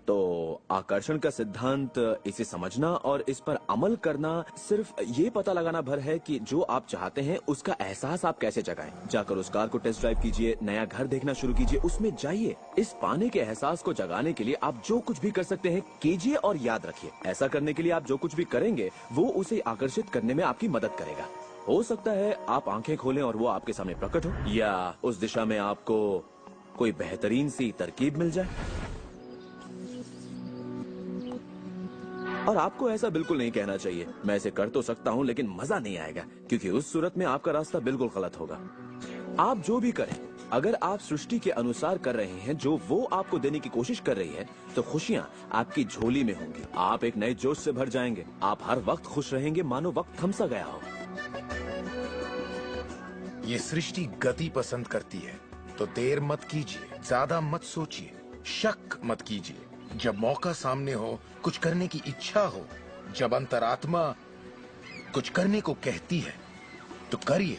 [SPEAKER 9] तो आकर्षण का सिद्धांत, इसे समझना और इस पर अमल करना सिर्फ ये पता लगाना भर है कि जो आप चाहते हैं उसका एहसास आप कैसे जगाएं। जाकर उस कार को टेस्ट ड्राइव कीजिए, नया घर देखना शुरू कीजिए, उसमें जाइए। इस पाने के एहसास को जगाने के लिए आप जो कुछ भी कर सकते हैं कीजिए और याद रखिए, ऐसा करने के लिए आप जो कुछ भी करेंगे वो उसे आकर्षित करने में आपकी मदद करेगा। हो सकता है आप आंखें खोलें और वो आपके सामने प्रकट हो, या उस दिशा में आपको कोई बेहतरीन सी तरकीब मिल जाए। और आपको ऐसा बिल्कुल नहीं कहना चाहिए, मैं इसे कर तो सकता हूँ लेकिन मजा नहीं आएगा, क्योंकि उस सूरत में आपका रास्ता बिल्कुल गलत होगा। आप जो भी करें, अगर आप सृष्टि के अनुसार कर रहे हैं जो वो आपको देने की कोशिश कर रही है, तो खुशियाँ आपकी झोली में होंगी। आप एक नए जोश से भर जाएंगे। आप हर वक्त खुश रहेंगे मानो वक्त थम सा गया हो।
[SPEAKER 3] ये सृष्टि गति पसंद करती है, तो देर मत कीजिए, ज्यादा मत सोचिए, शक मत कीजिए। जब मौका सामने हो, कुछ करने की इच्छा हो, जब अंतरात्मा कुछ करने को कहती है, तो करिए।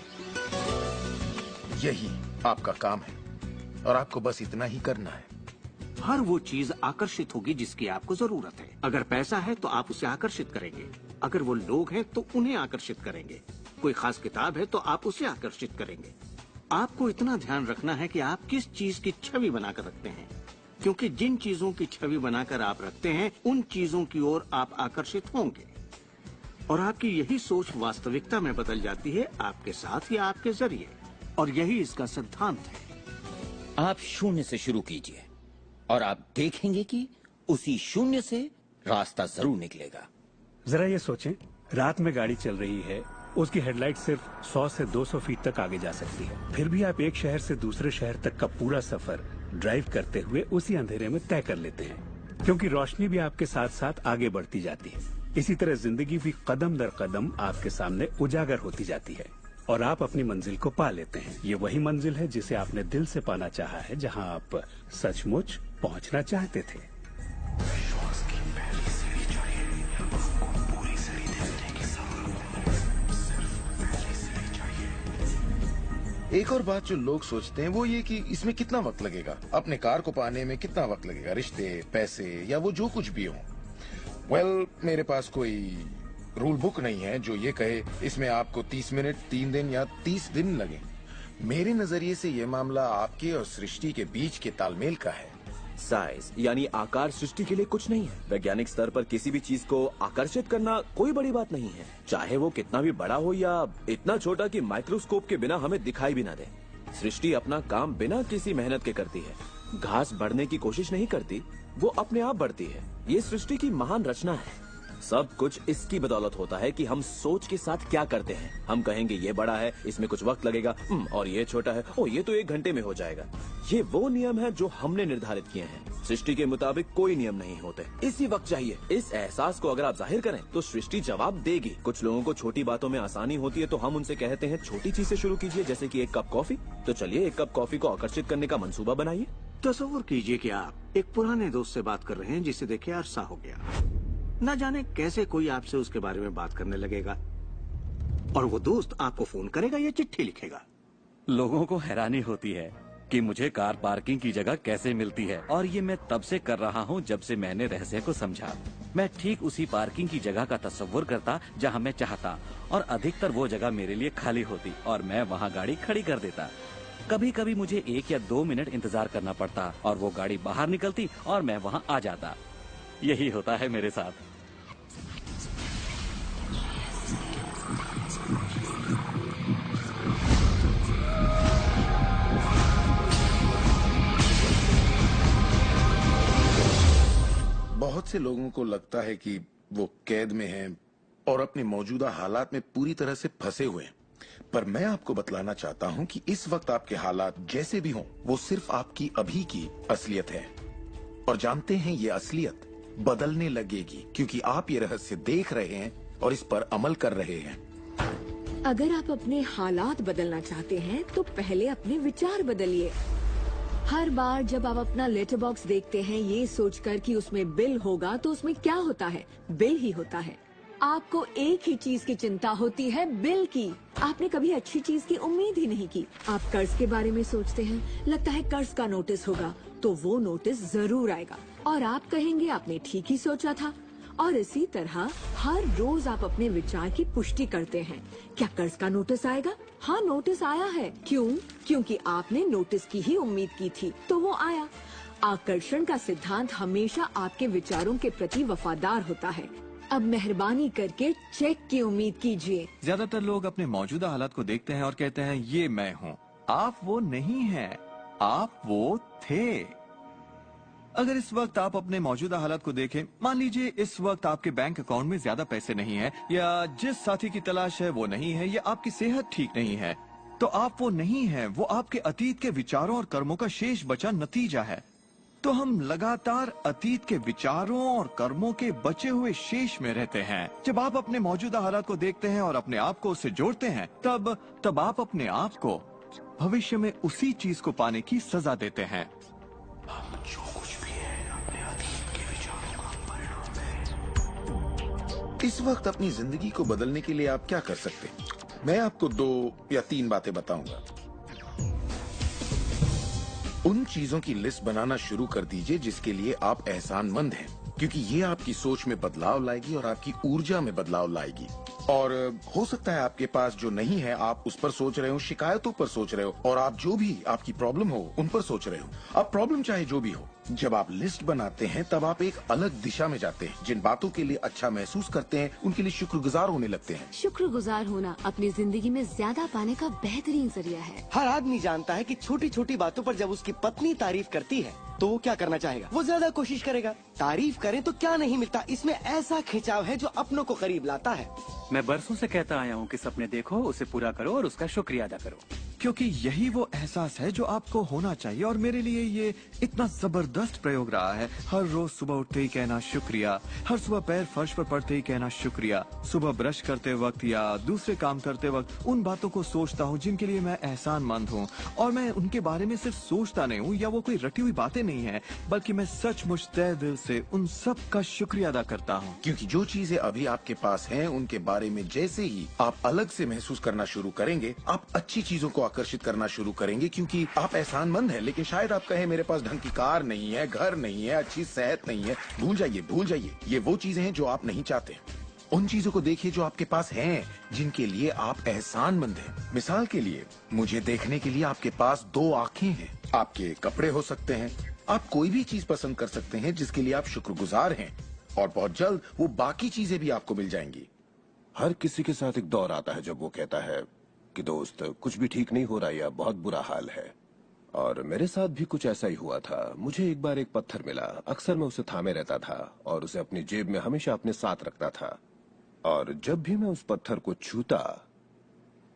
[SPEAKER 3] यही आपका काम है और आपको बस इतना ही करना है।
[SPEAKER 5] हर वो चीज आकर्षित होगी जिसकी आपको जरूरत है। अगर पैसा है तो आप उसे आकर्षित करेंगे, अगर वो लोग हैं तो उन्हें आकर्षित करेंगे। कोई खास किताब है तो आप उसे आकर्षित करेंगे। आपको इतना ध्यान रखना है कि आप किस चीज की छवि बनाकर रखते हैं, क्योंकि जिन चीजों की छवि बनाकर आप रखते हैं उन चीजों की ओर आप आकर्षित होंगे और आपकी यही सोच वास्तविकता में बदल जाती है, आपके साथ या आपके जरिए। और यही इसका सिद्धांत है।
[SPEAKER 8] आप शून्य से शुरू कीजिए और आप देखेंगे कि उसी शून्य से रास्ता जरूर निकलेगा।
[SPEAKER 2] जरा ये सोचें, रात में गाड़ी चल रही है, उसकी हेडलाइट सिर्फ 100 से 200 फीट तक आगे जा सकती है, फिर भी आप एक शहर से दूसरे शहर तक का पूरा सफर ड्राइव करते हुए उसी अंधेरे में तय कर लेते हैं, क्योंकि रोशनी भी आपके साथ साथ आगे बढ़ती जाती है। इसी तरह जिंदगी भी कदम दर कदम आपके सामने उजागर होती जाती है और आप अपनी मंजिल को पा लेते हैं। ये वही मंजिल है जिसे आपने दिल से पाना चाहा है, जहां आप सचमुच पहुंचना चाहते थे।
[SPEAKER 3] एक और बात जो लोग सोचते हैं वो ये कि इसमें कितना वक्त लगेगा, अपने कार को पाने में कितना वक्त लगेगा, रिश्ते, पैसे या वो जो कुछ भी हो। वेल, मेरे पास कोई रूल बुक नहीं है जो ये कहे इसमें आपको 30 मिनट, 3 दिन या 30 दिन लगे। मेरे नजरिए से ये मामला आपके और सृष्टि के बीच के तालमेल का है।
[SPEAKER 9] साइज यानी आकार सृष्टि के लिए कुछ नहीं है। वैज्ञानिक स्तर पर किसी भी चीज को आकर्षित करना कोई बड़ी बात नहीं है, चाहे वो कितना भी बड़ा हो या इतना छोटा कि माइक्रोस्कोप के बिना हमें दिखाई भी ना दे। सृष्टि अपना काम बिना किसी मेहनत के करती है। घास बढ़ने की कोशिश नहीं करती, वो अपने आप बढ़ती है। ये सृष्टि की महान रचना है। सब कुछ इसकी बदौलत होता है कि हम सोच के साथ क्या करते हैं। हम कहेंगे ये बड़ा है, इसमें कुछ वक्त लगेगा, और ये छोटा है, ओ ये तो 1 घंटे में हो जाएगा। ये वो नियम है जो हमने निर्धारित किए हैं। सृष्टि के मुताबिक कोई नियम नहीं होते, इसी वक्त चाहिए। इस एहसास को अगर आप जाहिर करें तो सृष्टि जवाब देगी। कुछ लोगों को छोटी बातों में आसानी होती है तो हम उनसे कहते हैं छोटी चीज से शुरू कीजिए, जैसे कि 1 कप कॉफी। तो चलिए 1 कप कॉफी को आकर्षित करने का मंसूबा बनाइए।
[SPEAKER 5] तस्वीर कीजिए कि आप एक पुराने दोस्त से बात कर रहे हैं जिसे देखे अरसा हो गया। न जाने कैसे कोई आपसे उसके बारे में बात करने लगेगा और वो दोस्त आपको फोन करेगा या चिट्ठी लिखेगा।
[SPEAKER 21] लोगों को हैरानी होती है कि मुझे कार पार्किंग की जगह कैसे मिलती है, और ये मैं तब से कर रहा हूँ जब से मैंने रहस्य को समझा। मैं ठीक उसी पार्किंग की जगह का तस्वुर करता जहाँ मैं चाहता, और अधिकतर वो जगह मेरे लिए खाली होती और मैं वहाँ गाड़ी खड़ी कर देता। कभी कभी मुझे 1 या 2 मिनट इंतजार करना पड़ता और वो गाड़ी बाहर निकलती और मैं वहाँ आ जाता। यही होता है मेरे साथ।
[SPEAKER 3] बहुत से लोगों को लगता है कि वो कैद में हैं और अपने मौजूदा हालात में पूरी तरह से फंसे हुए हैं, पर मैं आपको बतलाना चाहता हूं कि इस वक्त आपके हालात जैसे भी हों, वो सिर्फ आपकी अभी की असलियत है। और जानते हैं ये असलियत बदलने लगेगी, क्योंकि आप ये रहस्य देख रहे हैं और इस पर अमल कर रहे हैं।
[SPEAKER 11] अगर आप अपने हालात बदलना चाहते हैं तो पहले अपने विचार बदलिए। हर बार जब आप अपना लेटर बॉक्स देखते हैं ये सोचकर कि उसमें बिल होगा, तो उसमें क्या होता है? बिल ही होता है। आपको एक ही चीज की चिंता होती है, बिल की। आपने कभी अच्छी चीज की उम्मीद ही नहीं की। आप कर्ज के बारे में सोचते हैं, लगता है कर्ज का नोटिस होगा, तो वो नोटिस जरूर आएगा और आप कहेंगे आपने ठीक ही सोचा था। और इसी तरह हर रोज आप अपने विचार की पुष्टि करते हैं। क्या कर्ज का नोटिस आएगा? हाँ, नोटिस आया है। क्यों? क्योंकि आपने नोटिस की ही उम्मीद की थी, तो वो आया। आकर्षण का सिद्धांत हमेशा आपके विचारों के प्रति वफादार होता है। अब मेहरबानी करके चेक की उम्मीद कीजिए।
[SPEAKER 20] ज्यादातर लोग अपने मौजूदा हालात को देखते हैं और कहते हैं ये मैं हूँ। आप वो नहीं हैं, आप वो थे। अगर इस वक्त आप अपने मौजूदा हालात को देखें, मान लीजिए इस वक्त आपके बैंक अकाउंट में ज्यादा पैसे नहीं है, या जिस साथी की तलाश है वो नहीं है, या आपकी सेहत ठीक नहीं है, तो आप वो नहीं है। वो आपके अतीत के विचारों और कर्मों का शेष बचा नतीजा है। तो हम लगातार अतीत के विचारों और कर्मों के बचे हुए शेष में रहते हैं। जब आप अपने मौजूदा हालात को देखते हैं और अपने आप को उससे जोड़ते हैं, तब आप अपने आप को भविष्य में उसी चीज को पाने की सजा देते हैं।
[SPEAKER 3] इस वक्त अपनी जिंदगी को बदलने के लिए आप क्या कर सकते हैं? मैं आपको 2 या 3 बातें बताऊंगा। उन चीजों की लिस्ट बनाना शुरू कर दीजिए जिसके लिए आप एहसानमंद हैं। क्योंकि ये आपकी सोच में बदलाव लाएगी और आपकी ऊर्जा में बदलाव लाएगी। और हो सकता है आपके पास जो नहीं है आप उस पर सोच रहे हो, शिकायतों पर सोच रहे हो, और आप जो भी आपकी प्रॉब्लम हो उन पर सोच रहे हो। अब प्रॉब्लम चाहे जो भी हो, जब आप लिस्ट बनाते हैं तब आप एक अलग दिशा में जाते हैं। जिन बातों के लिए अच्छा महसूस करते हैं उनके लिए शुक्रगुजार होने लगते हैं।
[SPEAKER 17] शुक्रगुजार होना अपनी जिंदगी में ज्यादा पाने का बेहतरीन जरिया है।
[SPEAKER 7] हर आदमी जानता है कि छोटी छोटी बातों पर जब उसकी पत्नी तारीफ करती है तो वो क्या करना चाहेगा, वो ज्यादा कोशिश करेगा। तारीफ करें तो क्या नहीं मिलता, इसमें ऐसा खिंचाव है जो अपनों को करीब लाता है।
[SPEAKER 1] मैं बरसों से कहता आया हूँ कि सपने देखो, उसे पूरा करो और उसका शुक्रिया अदा करो।
[SPEAKER 20] क्योंकि यही वो एहसास है जो आपको होना चाहिए। और मेरे लिए ये इतना जबरदस्त प्रयोग रहा है। हर रोज सुबह उठते ही कहना शुक्रिया, हर सुबह पैर फर्श पर पड़ते ही कहना शुक्रिया, सुबह ब्रश करते वक्त या दूसरे काम करते वक्त उन बातों को सोचता हूँ जिनके लिए मैं एहसानमंद हूँ। और मैं उनके बारे में सिर्फ सोचता नहीं हूँ या वो कोई रटी हुई बातें नहीं है, बल्कि मैं सचमुच तहे दिल से उन सब का शुक्रिया अदा करता हूँ।
[SPEAKER 3] क्योंकि जो चीजें अभी आपके पास हैं उनके बारे में जैसे ही आप अलग से महसूस करना शुरू करेंगे, आप अच्छी चीजों को आकर्षित करना शुरू करेंगे। क्योंकि आप एहसानमंद हैं, लेकिन शायद आप कहें मेरे पास ढंग की कार नहीं है, घर नहीं है, अच्छी सेहत नहीं है। भूल जाइए। ये वो चीजें हैं जो आप नहीं चाहते। उन चीजों को देखिए जो आपके पास हैं, जिनके लिए आप एहसानमंद हैं। मिसाल के लिए, मुझे देखने के लिए आपके पास 2 आंखें हैं। आपके कपड़े हो सकते हैं, आप कोई भी चीज पसंद कर सकते हैं जिसके लिए आप शुक्रगुजार हैं, और बहुत जल्द वो बाकी चीजें भी आपको मिल जाएंगी।
[SPEAKER 22] हर किसी के साथ एक दौर आता है जब वो कहता है कि दोस्त कुछ भी ठीक नहीं हो रहा या बहुत बुरा हाल है। और मेरे साथ भी कुछ ऐसा ही हुआ था। मुझे एक बार एक पत्थर मिला। अक्सर मैं उसे थामे रहता था और उसे अपनी जेब में हमेशा अपने साथ रखता था। और जब भी मैं उस पत्थर को छूता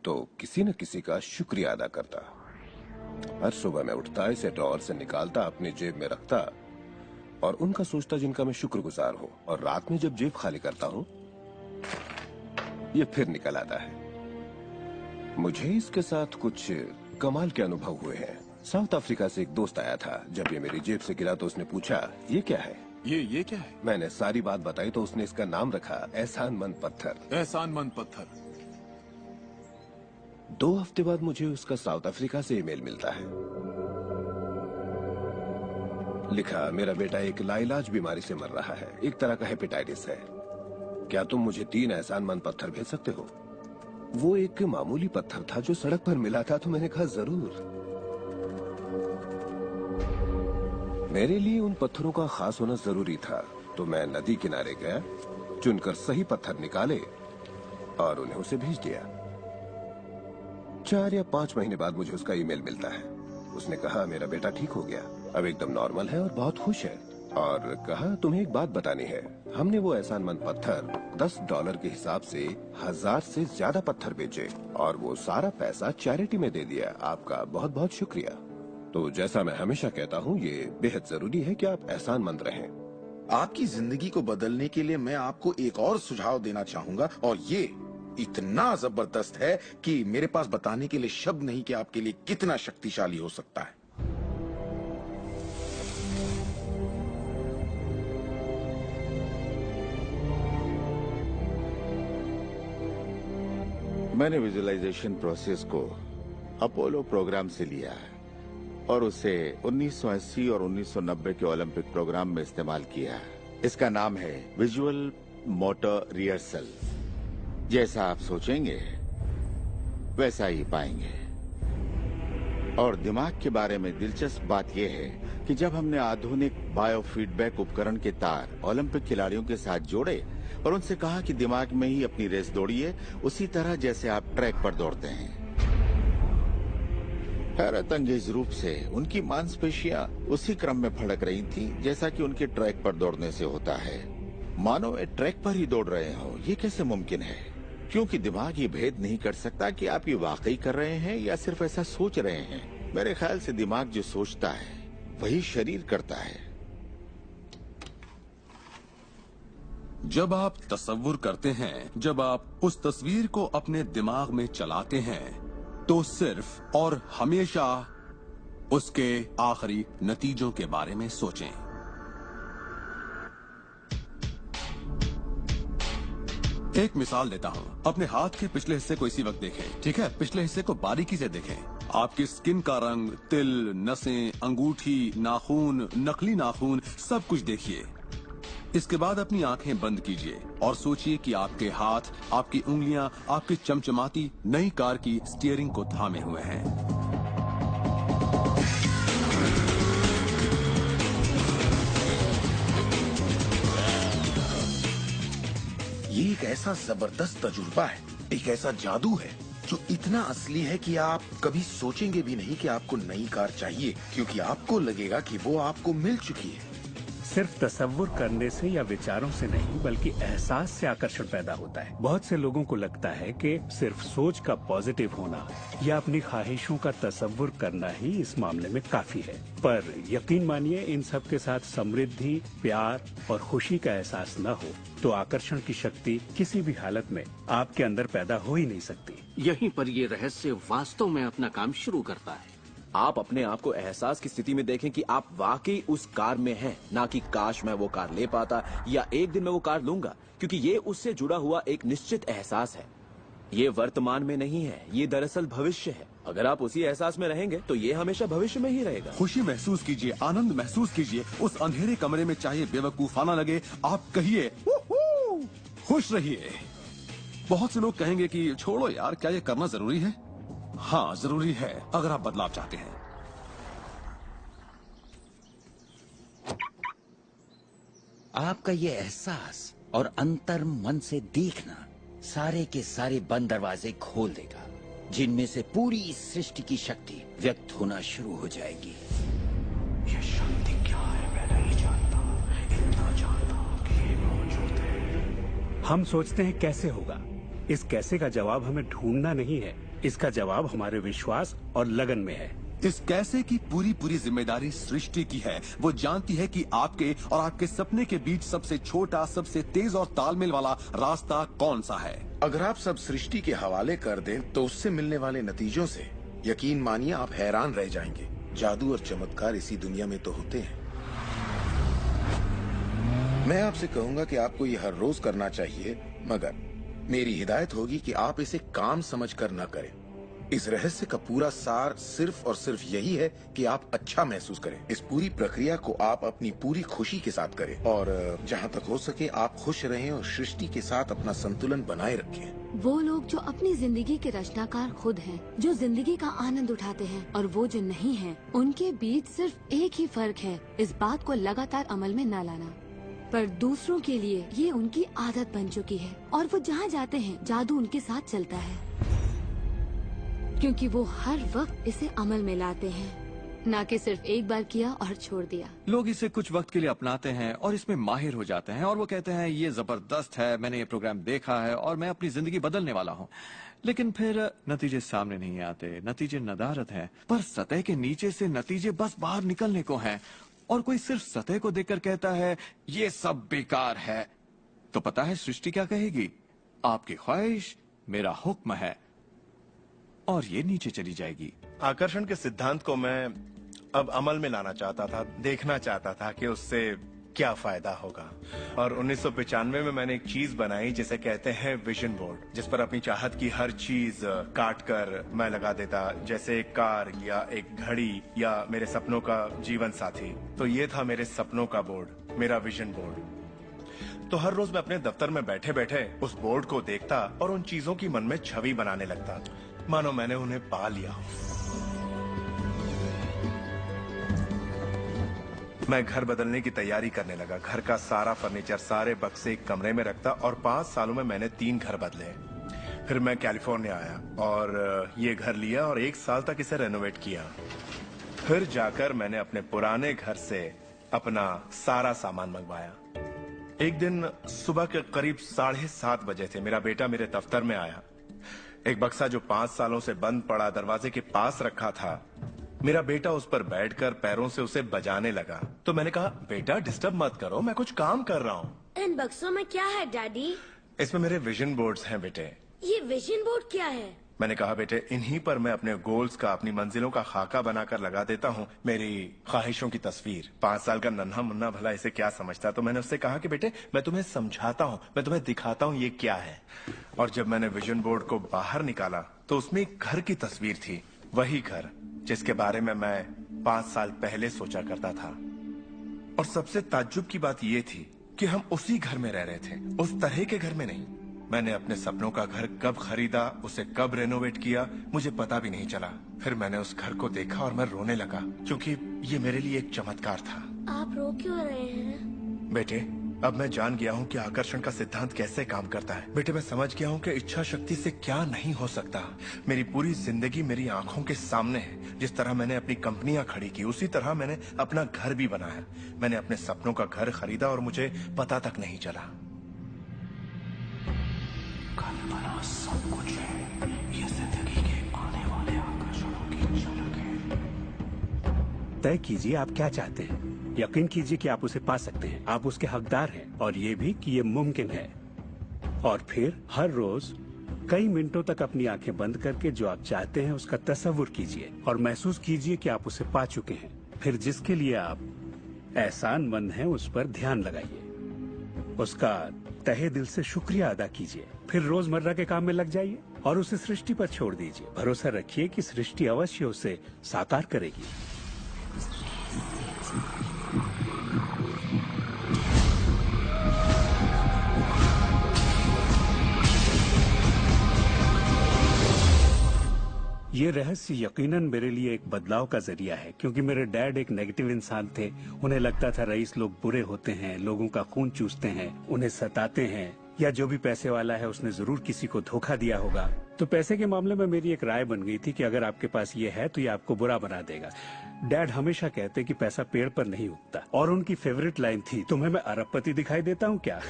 [SPEAKER 22] तो किसी न किसी का शुक्रिया अदा करता। हर सुबह मैं उठता, इसे ड्रॉअर से निकालता, अपनी जेब में रखता और उनका सोचता जिनका मैं शुक्रगुजार हूँ। और रात में जब जेब खाली करता हूँ ये फिर निकल आता है। मुझे इसके साथ कुछ कमाल के अनुभव हुए हैं। साउथ अफ्रीका से एक दोस्त आया था। जब ये मेरी जेब से गिरा तो उसने पूछा, ये क्या है?
[SPEAKER 10] ये क्या है?
[SPEAKER 22] मैंने सारी बात बताई तो उसने इसका नाम रखा एहसानमंद पत्थर।
[SPEAKER 10] एहसानमंद पत्थर।
[SPEAKER 22] 2 हफ्ते बाद मुझे उसका साउथ अफ्रीका से ईमेल मिलता है। लिखा, मेरा बेटा एक लाइलाज बीमारी से मर रहा है, एक तरह का हेपेटाइटिस है। क्या तुम मुझे 3 एहसानमंद पत्थर भेज सकते हो? वो एक मामूली पत्थर था जो सड़क पर मिला था, तो मैंने कहा जरूर। मेरे लिए उन पत्थरों का खास होना जरूरी था, तो मैं नदी किनारे गया, चुनकर सही पत्थर निकाले और उन्हें उसे भेज दिया। 4 या 5 महीने बाद मुझे उसका ईमेल मिलता है। उसने कहा मेरा बेटा ठीक हो गया, अब एकदम नॉर्मल है और बहुत खुश है। और कहा तुम्हें एक बात बतानी है, हमने वो एहसानमंद पत्थर $10 के हिसाब से 1000 से ज्यादा पत्थर बेचे और वो सारा पैसा चैरिटी में दे दिया। आपका बहुत बहुत शुक्रिया। तो जैसा मैं हमेशा कहता हूँ, ये बेहद जरूरी है कि आप एहसानमंद रहें।
[SPEAKER 3] आपकी जिंदगी को बदलने के लिए मैं आपको एक और सुझाव देना चाहूंगा, और ये इतना जबरदस्त है कि मेरे पास बताने के लिए शब्द नहीं कि आपके लिए कितना शक्तिशाली हो सकता है।
[SPEAKER 16] मैंने विजुअलाइजेशन प्रोसेस को अपोलो प्रोग्राम से लिया है और उसे 1980 और 1990 के ओलंपिक प्रोग्राम में इस्तेमाल किया है। इसका नाम है विजुअल मोटर रिहर्सल। जैसा आप सोचेंगे वैसा ही पाएंगे। और दिमाग के बारे में दिलचस्प बात यह है कि जब हमने आधुनिक बायोफीडबैक उपकरण के तार ओलंपिक खिलाड़ियों के साथ जोड़े और उनसे कहा कि दिमाग में ही अपनी रेस दौड़िए, उसी तरह जैसे आप ट्रैक पर दौड़ते हैं। हैरतअंगेज रूप से उनकी मांसपेशियां उसी क्रम में फड़क रही थी जैसा कि उनके ट्रैक पर दौड़ने से होता है, मानो वे ट्रैक पर ही दौड़ रहे हो। ये कैसे मुमकिन है? क्योंकि दिमाग ये भेद नहीं कर सकता कि आप ये वाकई कर रहे हैं या सिर्फ ऐसा सोच रहे हैं। मेरे ख्याल से दिमाग जो सोचता है वही शरीर करता है।
[SPEAKER 10] जब आप तसव्वुर करते हैं, जब आप उस तस्वीर को अपने दिमाग में चलाते हैं, तो सिर्फ और हमेशा उसके आखिरी नतीजों के बारे में सोचें। एक मिसाल देता हूं। अपने हाथ के पिछले हिस्से को इसी वक्त देखें, ठीक है? पिछले हिस्से को बारीकी से देखें। आपकी स्किन का रंग, तिल, नसें, अंगूठी, नाखून, नकली नाखून, सब कुछ देखिए। इसके बाद अपनी आंखें बंद कीजिए और सोचिए कि आपके हाथ, आपकी उंगलियां, आपकी चमचमाती नई कार की स्टीयरिंग को थामे हुए हैं।
[SPEAKER 3] ये एक ऐसा जबरदस्त तजुर्बा है, एक ऐसा जादू है जो इतना असली है कि आप कभी सोचेंगे भी नहीं कि आपको नई कार चाहिए, क्योंकि आपको लगेगा कि वो आपको मिल चुकी है।
[SPEAKER 2] सिर्फ तसव्वुर करने से या विचारों से नहीं, बल्कि एहसास से आकर्षण पैदा होता है। बहुत से लोगों को लगता है कि सिर्फ सोच का पॉजिटिव होना या अपनी ख्वाहिशों का तसव्वुर करना ही इस मामले में काफी है, पर यकीन मानिए इन सब के साथ समृद्धि, प्यार और खुशी का एहसास न हो तो आकर्षण की शक्ति किसी भी हालत में आपके अंदर पैदा हो ही नहीं सकती।
[SPEAKER 5] यहीं पर ये रहस्य वास्तव में अपना काम शुरू करता है।
[SPEAKER 9] आप अपने आप को एहसास की स्थिति में देखें कि आप वाकई उस कार में हैं, ना कि काश मैं वो कार ले पाता या एक दिन मैं वो कार लूंगा, क्योंकि ये उससे जुड़ा हुआ एक निश्चित एहसास है। ये वर्तमान में नहीं है, ये दरअसल भविष्य है। अगर आप उसी एहसास में रहेंगे तो ये हमेशा भविष्य में ही रहेगा।
[SPEAKER 10] खुशी महसूस कीजिए, आनंद महसूस कीजिए। उस अंधेरे कमरे में चाहे बेवकूफाना लगे, आप कहिए खुश रहिए। बहुत से लोग कहेंगे कि छोड़ो यार, क्या ये करना जरूरी है? हाँ, जरूरी है अगर आप बदलाव चाहते हैं।
[SPEAKER 8] आपका ये एहसास और अंतर मन से देखना सारे के सारे बंद दरवाजे खोल देगा, जिनमें से पूरी इस सृष्टि की शक्ति व्यक्त होना शुरू हो जाएगी।
[SPEAKER 19] ये शक्ति क्या है मैं नहीं जानता, इतना जानता कि ये मौजूद है।
[SPEAKER 2] हम सोचते हैं कैसे होगा। इस कैसे का जवाब हमें ढूंढना नहीं है, इसका जवाब हमारे विश्वास और लगन में है।
[SPEAKER 10] इस कैसे की पूरी जिम्मेदारी सृष्टि की है। वो जानती है कि आपके और आपके सपने के बीच सबसे छोटा, सबसे तेज और तालमेल वाला रास्ता कौन सा है।
[SPEAKER 3] अगर आप सब सृष्टि के हवाले कर दें तो उससे मिलने वाले नतीजों से यकीन मानिए आप हैरान रह जाएंगे। जादू और चमत्कार इसी दुनिया में तो होते हैं। मैं आपसे कहूंगा कि आपको ये हर रोज करना चाहिए, मगर मेरी हिदायत होगी कि आप इसे काम समझकर न करें। इस रहस्य का पूरा सार सिर्फ और सिर्फ यही है कि आप अच्छा महसूस करें। इस पूरी प्रक्रिया को आप अपनी पूरी खुशी के साथ करें और जहाँ तक हो सके आप खुश रहें और सृष्टि के साथ अपना संतुलन बनाए रखें।
[SPEAKER 17] वो लोग जो अपनी जिंदगी के रचनाकार खुद हैं, जो जिंदगी का आनंद उठाते हैं, और वो जो नहीं हैं, उनके बीच सिर्फ एक ही फर्क है, इस बात को लगातार अमल में न लाना। पर दूसरों के लिए ये उनकी आदत बन चुकी है और वो जहाँ जाते हैं जादू उनके साथ चलता है, क्योंकि वो हर वक्त इसे अमल में लाते हैं, ना कि सिर्फ एक बार किया और छोड़ दिया।
[SPEAKER 20] लोग इसे कुछ वक्त के लिए अपनाते हैं और इसमें माहिर हो जाते हैं और वो कहते हैं ये जबरदस्त है, मैंने ये प्रोग्राम देखा है और मैं अपनी जिंदगी बदलने वाला हूँ। लेकिन फिर नतीजे सामने नहीं आते, नतीजे नदारत हैं। पर सतह के नीचे से नतीजे बस बाहर निकलने को हैं। और कोई सिर्फ सतह को देखकर कहता है ये सब बेकार है, तो पता है सृष्टि क्या कहेगी? आपकी ख्वाहिश मेरा हुक्म है, और ये नीचे चली जाएगी।
[SPEAKER 14] आकर्षण के सिद्धांत को मैं अब अमल में लाना चाहता था, देखना चाहता था कि उससे क्या फायदा होगा। और 1995 में मैंने एक चीज बनाई जिसे कहते हैं विजन बोर्ड, जिस पर अपनी चाहत की हर चीज काट कर मैं लगा देता, जैसे एक कार या एक घड़ी या मेरे सपनों का जीवन साथी। तो ये था मेरे सपनों का बोर्ड, मेरा विजन बोर्ड। तो हर रोज मैं अपने दफ्तर में बैठे बैठे उस बोर्ड को देखता और उन चीजों की मन में छवि बनाने लगता, मानो मैंने उन्हें पा लिया हो। मैं घर बदलने की तैयारी करने लगा। घर का सारा फर्नीचर, सारे बक्से एक कमरे में रखता और 5 सालों में मैंने 3 घर बदले। फिर मैं कैलिफोर्निया आया और ये घर लिया और 1 साल तक इसे रेनोवेट किया। फिर जाकर मैंने अपने पुराने घर से अपना सारा सामान मंगवाया। एक दिन सुबह के करीब 7:30 बजे थे। मेरा बेटा मेरे दफ्तर में आया। एक बक्सा जो 5 सालों से बंद पड़ा दरवाजे के पास रखा था, मेरा बेटा उस पर बैठकर पैरों से उसे बजाने लगा। तो मैंने कहा, बेटा डिस्टर्ब मत करो, मैं कुछ काम कर रहा हूँ।
[SPEAKER 6] इन बक्सों में क्या है डैडी?
[SPEAKER 14] इसमें मेरे विजन बोर्ड्स हैं बेटे।
[SPEAKER 6] ये विजन बोर्ड क्या है?
[SPEAKER 14] मैंने कहा, बेटे इन्हीं पर मैं अपने गोल्स का, अपनी मंजिलों का खाका बनाकर लगा देता हूँ, मेरी ख्वाहिशों की तस्वीर। 5 साल का नन्हा मुन्ना भला इसे क्या समझता। तो मैंने उससे कहा कि बेटे मैं तुम्हें समझाता हूँ, मैं तुम्हें दिखाता हूँ ये क्या है। और जब मैंने विजन बोर्ड को बाहर निकाला तो उसमें एक घर की तस्वीर थी, वही घर जिसके बारे में मैं 5 साल पहले सोचा करता था। और सबसे ताज्जुब की बात यह थी
[SPEAKER 12] कि हम उसी घर में रह रहे थे, उस तरह के घर में नहीं। मैंने अपने सपनों का घर कब खरीदा, उसे कब रेनोवेट किया, मुझे पता भी नहीं चला। फिर मैंने उस घर को देखा और मैं रोने लगा, क्योंकि ये मेरे लिए एक चमत्कार था।
[SPEAKER 6] आप रो क्यों रहे हैं?
[SPEAKER 12] बेटे, अब मैं जान गया हूँ कि आकर्षण का सिद्धांत कैसे काम करता है। बेटे, मैं समझ गया हूँ कि इच्छा शक्ति से क्या नहीं हो सकता। मेरी पूरी जिंदगी मेरी आंखों के सामने है। जिस तरह मैंने अपनी कंपनियां खड़ी की, उसी तरह मैंने अपना घर भी बनाया। मैंने अपने सपनों का घर खरीदा और मुझे पता तक नहीं चला।
[SPEAKER 19] कल्पना सब कुछ है, ये जिंदगी के आने वाले आकर्षणों की झलक है।
[SPEAKER 2] तय कीजिए आप क्या चाहते हैं। यकीन कीजिए कि आप उसे पा सकते हैं, आप उसके हकदार हैं, और ये भी कि ये मुमकिन है। और फिर हर रोज कई मिनटों तक अपनी आंखें बंद करके जो आप चाहते हैं उसका तस्वुर कीजिए और महसूस कीजिए कि आप उसे पा चुके हैं। फिर जिसके लिए आप एहसानमंद हैं उस पर ध्यान लगाइए, उसका तहे दिल से शुक्रिया अदा कीजिए। फिर रोजमर्रा के काम में लग जाइए और उसे सृष्टि पर छोड़ दीजिए। भरोसा रखिए कि सृष्टि अवश्य उसे साकार करेगी। ये रहस्य यकीनन मेरे लिए एक बदलाव का जरिया है, क्योंकि मेरे डैड एक नेगेटिव इंसान थे। उन्हें लगता था रईस लोग बुरे होते हैं, लोगों का खून चूसते हैं, उन्हें सताते हैं, या जो भी पैसे वाला है उसने जरूर किसी को धोखा दिया होगा। तो पैसे के मामले में मेरी एक राय बन गई थी कि अगर आपके पास ये है तो ये आपको बुरा बना देगा। डैड हमेशा कहते कि पैसा पेड़ पर नहीं उगता, और उनकी फेवरेट लाइन थी, तुम्हें मैं अरबपति दिखाई देता हूँ क्या?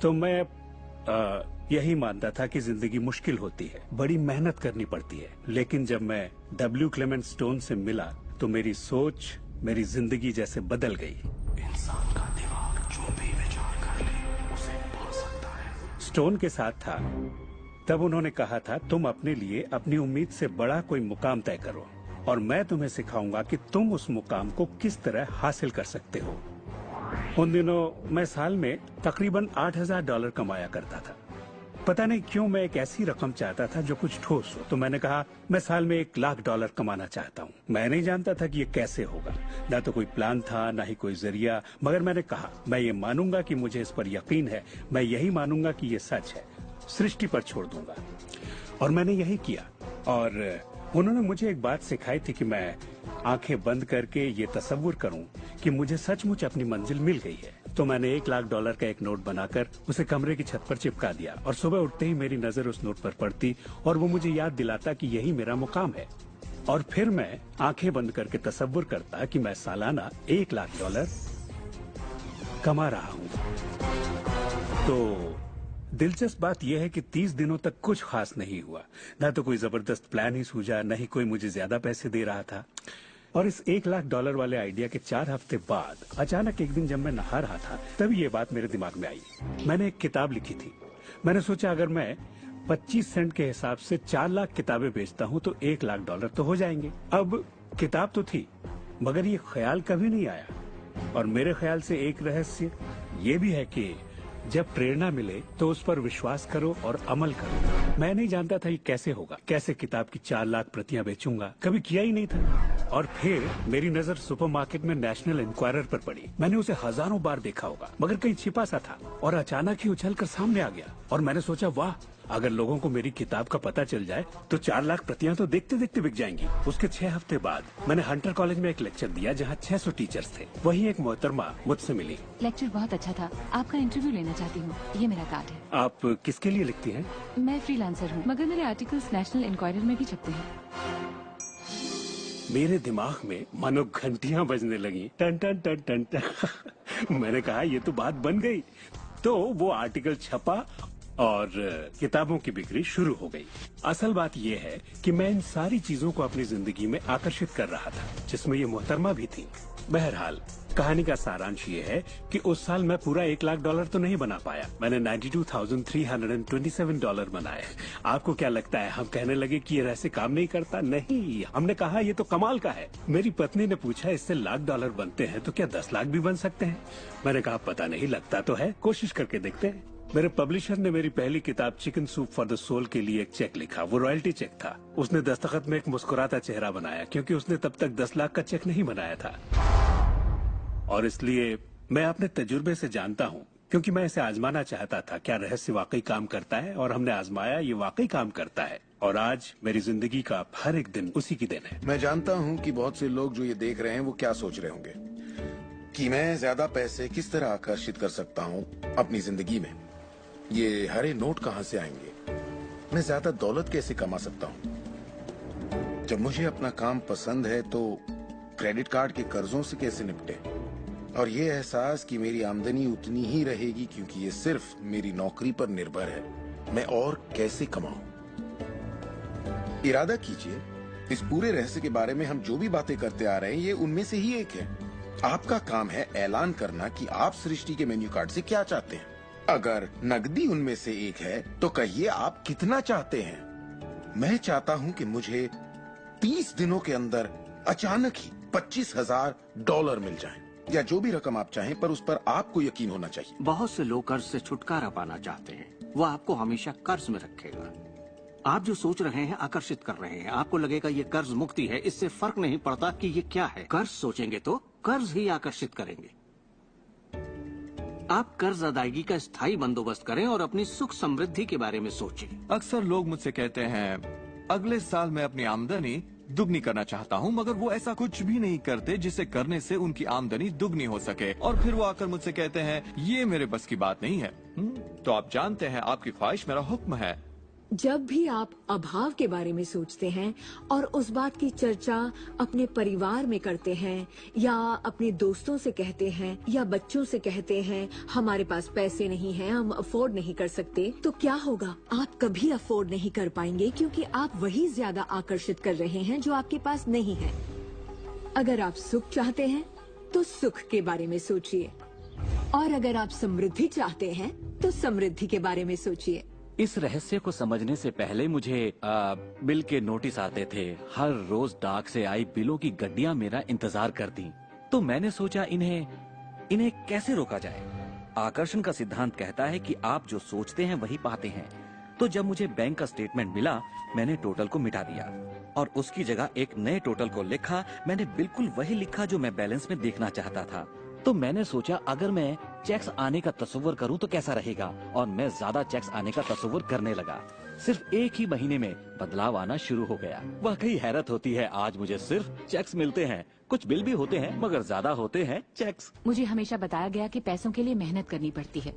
[SPEAKER 2] तो मैं यही मानता था कि जिंदगी मुश्किल होती है, बड़ी मेहनत करनी पड़ती है। लेकिन जब मैं W. क्लेमेंट स्टोन से मिला तो मेरी सोच, मेरी जिंदगी जैसे बदल गई।
[SPEAKER 19] इंसान का दिमाग जो भी विचार कर ले उसे पा सकता है।
[SPEAKER 2] स्टोन के साथ था तब उन्होंने कहा था, तुम अपने लिए अपनी उम्मीद से बड़ा कोई मुकाम तय करो और मैं तुम्हें सिखाऊंगा कि तुम उस मुकाम को किस तरह हासिल कर सकते हो। उन दिनों मैं साल में तकरीबन $8,000 कमाया करता था। पता नहीं क्यों मैं एक ऐसी रकम चाहता था जो कुछ ठोस हो। तो मैंने कहा मैं साल में $1,00,000 कमाना चाहता हूँ। मैं नहीं जानता था कि ये कैसे होगा, ना तो कोई प्लान था ना ही कोई जरिया, मगर मैंने कहा मैं ये मानूंगा कि मुझे इस पर यकीन है, मैं यही मानूंगा कि ये सच है, सृष्टि पर छोड़ दूंगा। और मैंने यही किया। और उन्होंने मुझे एक बात सिखाई थी कि मैं आंखें बंद करके ये तस्वुर करूं कि मुझे सचमुच अपनी मंजिल मिल गई है। तो मैंने $1,00,000 का एक नोट बनाकर उसे कमरे की छत पर चिपका दिया और सुबह उठते ही मेरी नजर उस नोट पर पड़ती और वो मुझे याद दिलाता कि यही मेरा मुकाम है। और फिर मैं आंखें बंद करके तस्वुर करता कि मैं सालाना $1,00,000 कमा रहा हूँ। तो दिलचस्प बात यह है कि 30 दिनों तक कुछ खास नहीं हुआ। न तो कोई जबरदस्त प्लान ही सूझा, न ही कोई मुझे ज्यादा पैसे दे रहा था। और इस $1,00,000 वाले आइडिया के 4 हफ्ते बाद अचानक एक दिन जब मैं नहा रहा था तब ये बात मेरे दिमाग में आई। मैंने एक किताब लिखी थी। मैंने सोचा अगर मैं 25 सेंट के हिसाब से 4 लाख किताबें बेचता हूँ तो $1,00,000 तो हो जाएंगे। अब किताब तो थी, मगर ये ख्याल कभी नहीं आया। और मेरे ख्याल से एक रहस्य ये भी है कि जब प्रेरणा मिले तो उस पर विश्वास करो और अमल करो। मैं नहीं जानता था ये कैसे होगा, कैसे किताब की 4 लाख प्रतियां बेचूंगा, कभी किया ही नहीं था। और फिर मेरी नजर सुपरमार्केट में नेशनल इंक्वायरर पर पड़ी। मैंने उसे हजारों बार देखा होगा, मगर कहीं छिपा सा था और अचानक ही उछलकर सामने आ गया। और मैंने सोचा वाह, अगर लोगों को मेरी किताब का पता चल जाए तो 4 लाख प्रतियां तो देखते देखते बिक जाएंगी। उसके 6 हफ्ते बाद मैंने हंटर कॉलेज में एक लेक्चर दिया जहां 600 टीचर्स थे। वहीं एक मोहतरमा मुझसे मिली।
[SPEAKER 13] लेक्चर बहुत अच्छा था, आपका इंटरव्यू लेना चाहती हूँ, ये मेरा कार्ड है।
[SPEAKER 2] आप किसके लिए लिखती हैं?
[SPEAKER 13] मैं फ्रीलांसर हूँ, मगर मेरे आर्टिकल्स नेशनल इंक्वायरर में भी छपते हैं।
[SPEAKER 2] मेरे दिमाग में मानो घंटियां बजने लगी, टन टन टन टन टन। मैंने कहा ये तो बात बन गई। तो वो आर्टिकल छपा और किताबों की बिक्री शुरू हो गई। असल बात यह है कि मैं इन सारी चीजों को अपनी जिंदगी में आकर्षित कर रहा था, जिसमें ये मोहतरमा भी थी। बहरहाल कहानी का सारांश ये है कि उस साल मैं पूरा $1,00,000 तो नहीं बना पाया। मैंने $92,327 बनाए। आपको क्या लगता है हम कहने लगे कि ये रहस्य काम नहीं करता? नहीं, हमने कहा ये तो कमाल का है। मेरी पत्नी ने पूछा इससे $1,00,000 बनते हैं तो क्या 10 लाख भी बन सकते हैं? मैंने कहा पता नहीं, लगता तो है, कोशिश करके देखते हैं। मेरे पब्लिशर ने मेरी पहली किताब chicken soup for the soul के लिए एक चेक लिखा। वो रॉयल्टी चेक था। उसने दस्तखत में एक मुस्कुराता चेहरा बनाया, क्योंकि उसने तब तक 10 लाख का चेक नहीं बनाया था। और इसलिए मैं अपने तजुर्बे से जानता हूँ, क्योंकि मैं इसे आजमाना चाहता था। क्या रहस्य वाकई काम करता है? और हमने आजमाया, ये वाकई काम करता है। और आज मेरी जिंदगी का हर एक दिन उसी की दिन है।
[SPEAKER 3] मैं जानता हूँ कि बहुत से लोग जो ये देख रहे हैं वो क्या सोच रहे होंगे कि मैं ज्यादा पैसे किस तरह आकर्षित कर सकता हूँ अपनी जिंदगी में। ये हरे नोट कहाँ से आएंगे? मैं ज्यादा दौलत कैसे कमा सकता हूँ? जब मुझे अपना काम पसंद है तो क्रेडिट कार्ड के कर्जों से कैसे निपटे? और ये एहसास कि मेरी आमदनी उतनी ही रहेगी क्योंकि ये सिर्फ मेरी नौकरी पर निर्भर है, मैं और कैसे कमाऊं? इरादा कीजिए, इस पूरे रहस्य के बारे में हम जो भी बातें करते आ रहे हैं ये उनमें से ही एक है। आपका काम है ऐलान करना कि आप सृष्टि के मेन्यू कार्ड से क्या चाहते हैं। अगर नकदी उनमें से एक है तो कहिए आप कितना चाहते हैं। मैं चाहता हूं कि मुझे 30 दिनों के अंदर अचानक ही $25,000 मिल जाएं, या जो भी रकम आप चाहें, पर उस पर आपको यकीन होना चाहिए।
[SPEAKER 5] बहुत से लोग कर्ज से छुटकारा पाना चाहते हैं, वो आपको हमेशा कर्ज में रखेगा। आप जो सोच रहे हैं आकर्षित कर रहे हैं। आपको लगेगा ये कर्ज मुक्ति है, इससे फर्क नहीं पड़ता कि ये क्या है। कर्ज सोचेंगे तो कर्ज ही आकर्षित करेंगे। आप कर्ज अदायगी का स्थायी बंदोबस्त करें और अपनी सुख समृद्धि के बारे में सोचें।
[SPEAKER 20] अक्सर लोग मुझसे कहते हैं अगले साल मैं अपनी आमदनी दुगनी करना चाहता हूँ, मगर वो ऐसा कुछ भी नहीं करते जिसे करने से उनकी आमदनी दुगनी हो सके। और फिर वो आकर मुझसे कहते हैं ये मेरे बस की बात नहीं है। तो आप जानते हैं आपकी ख्वाहिश मेरा हुक्म है।
[SPEAKER 11] जब भी आप अभाव के बारे में सोचते हैं और उस बात की चर्चा अपने परिवार में करते हैं या अपने दोस्तों से कहते हैं या बच्चों से कहते हैं हमारे पास पैसे नहीं हैं, हम अफोर्ड नहीं कर सकते, तो क्या होगा? आप कभी अफोर्ड नहीं कर पाएंगे क्योंकि आप वही ज्यादा आकर्षित कर रहे हैं जो आपके पास नहीं है। अगर आप सुख चाहते हैं तो सुख के बारे में सोचिए, और अगर आप समृद्धि चाहते हैं तो समृद्धि के बारे में सोचिए।
[SPEAKER 21] इस रहस्य को समझने से पहले मुझे बिल के नोटिस आते थे। हर रोज डाक से आई बिलों की गड्डियां मेरा इंतजार करती। तो मैंने सोचा इन्हें कैसे रोका जाए। आकर्षण का सिद्धांत कहता है कि आप जो सोचते हैं वही पाते हैं। तो जब मुझे बैंक का स्टेटमेंट मिला, मैंने टोटल को मिटा दिया और उसकी जगह एक नए टोटल को लिखा। मैंने बिल्कुल वही लिखा जो मैं बैलेंस में देखना चाहता था। तो मैंने सोचा अगर मैं चेक्स आने का तस्वीर करूं तो कैसा रहेगा, और मैं ज्यादा चेक्स आने का तस्वीर करने लगा। सिर्फ एक ही महीने में बदलाव आना शुरू हो गया। वाकई हैरत होती है, आज मुझे सिर्फ चेक्स मिलते हैं। कुछ बिल भी होते हैं मगर ज्यादा होते हैं चेक्स।
[SPEAKER 13] मुझे हमेशा बताया गया कि पैसों के लिए मेहनत करनी पड़ती है,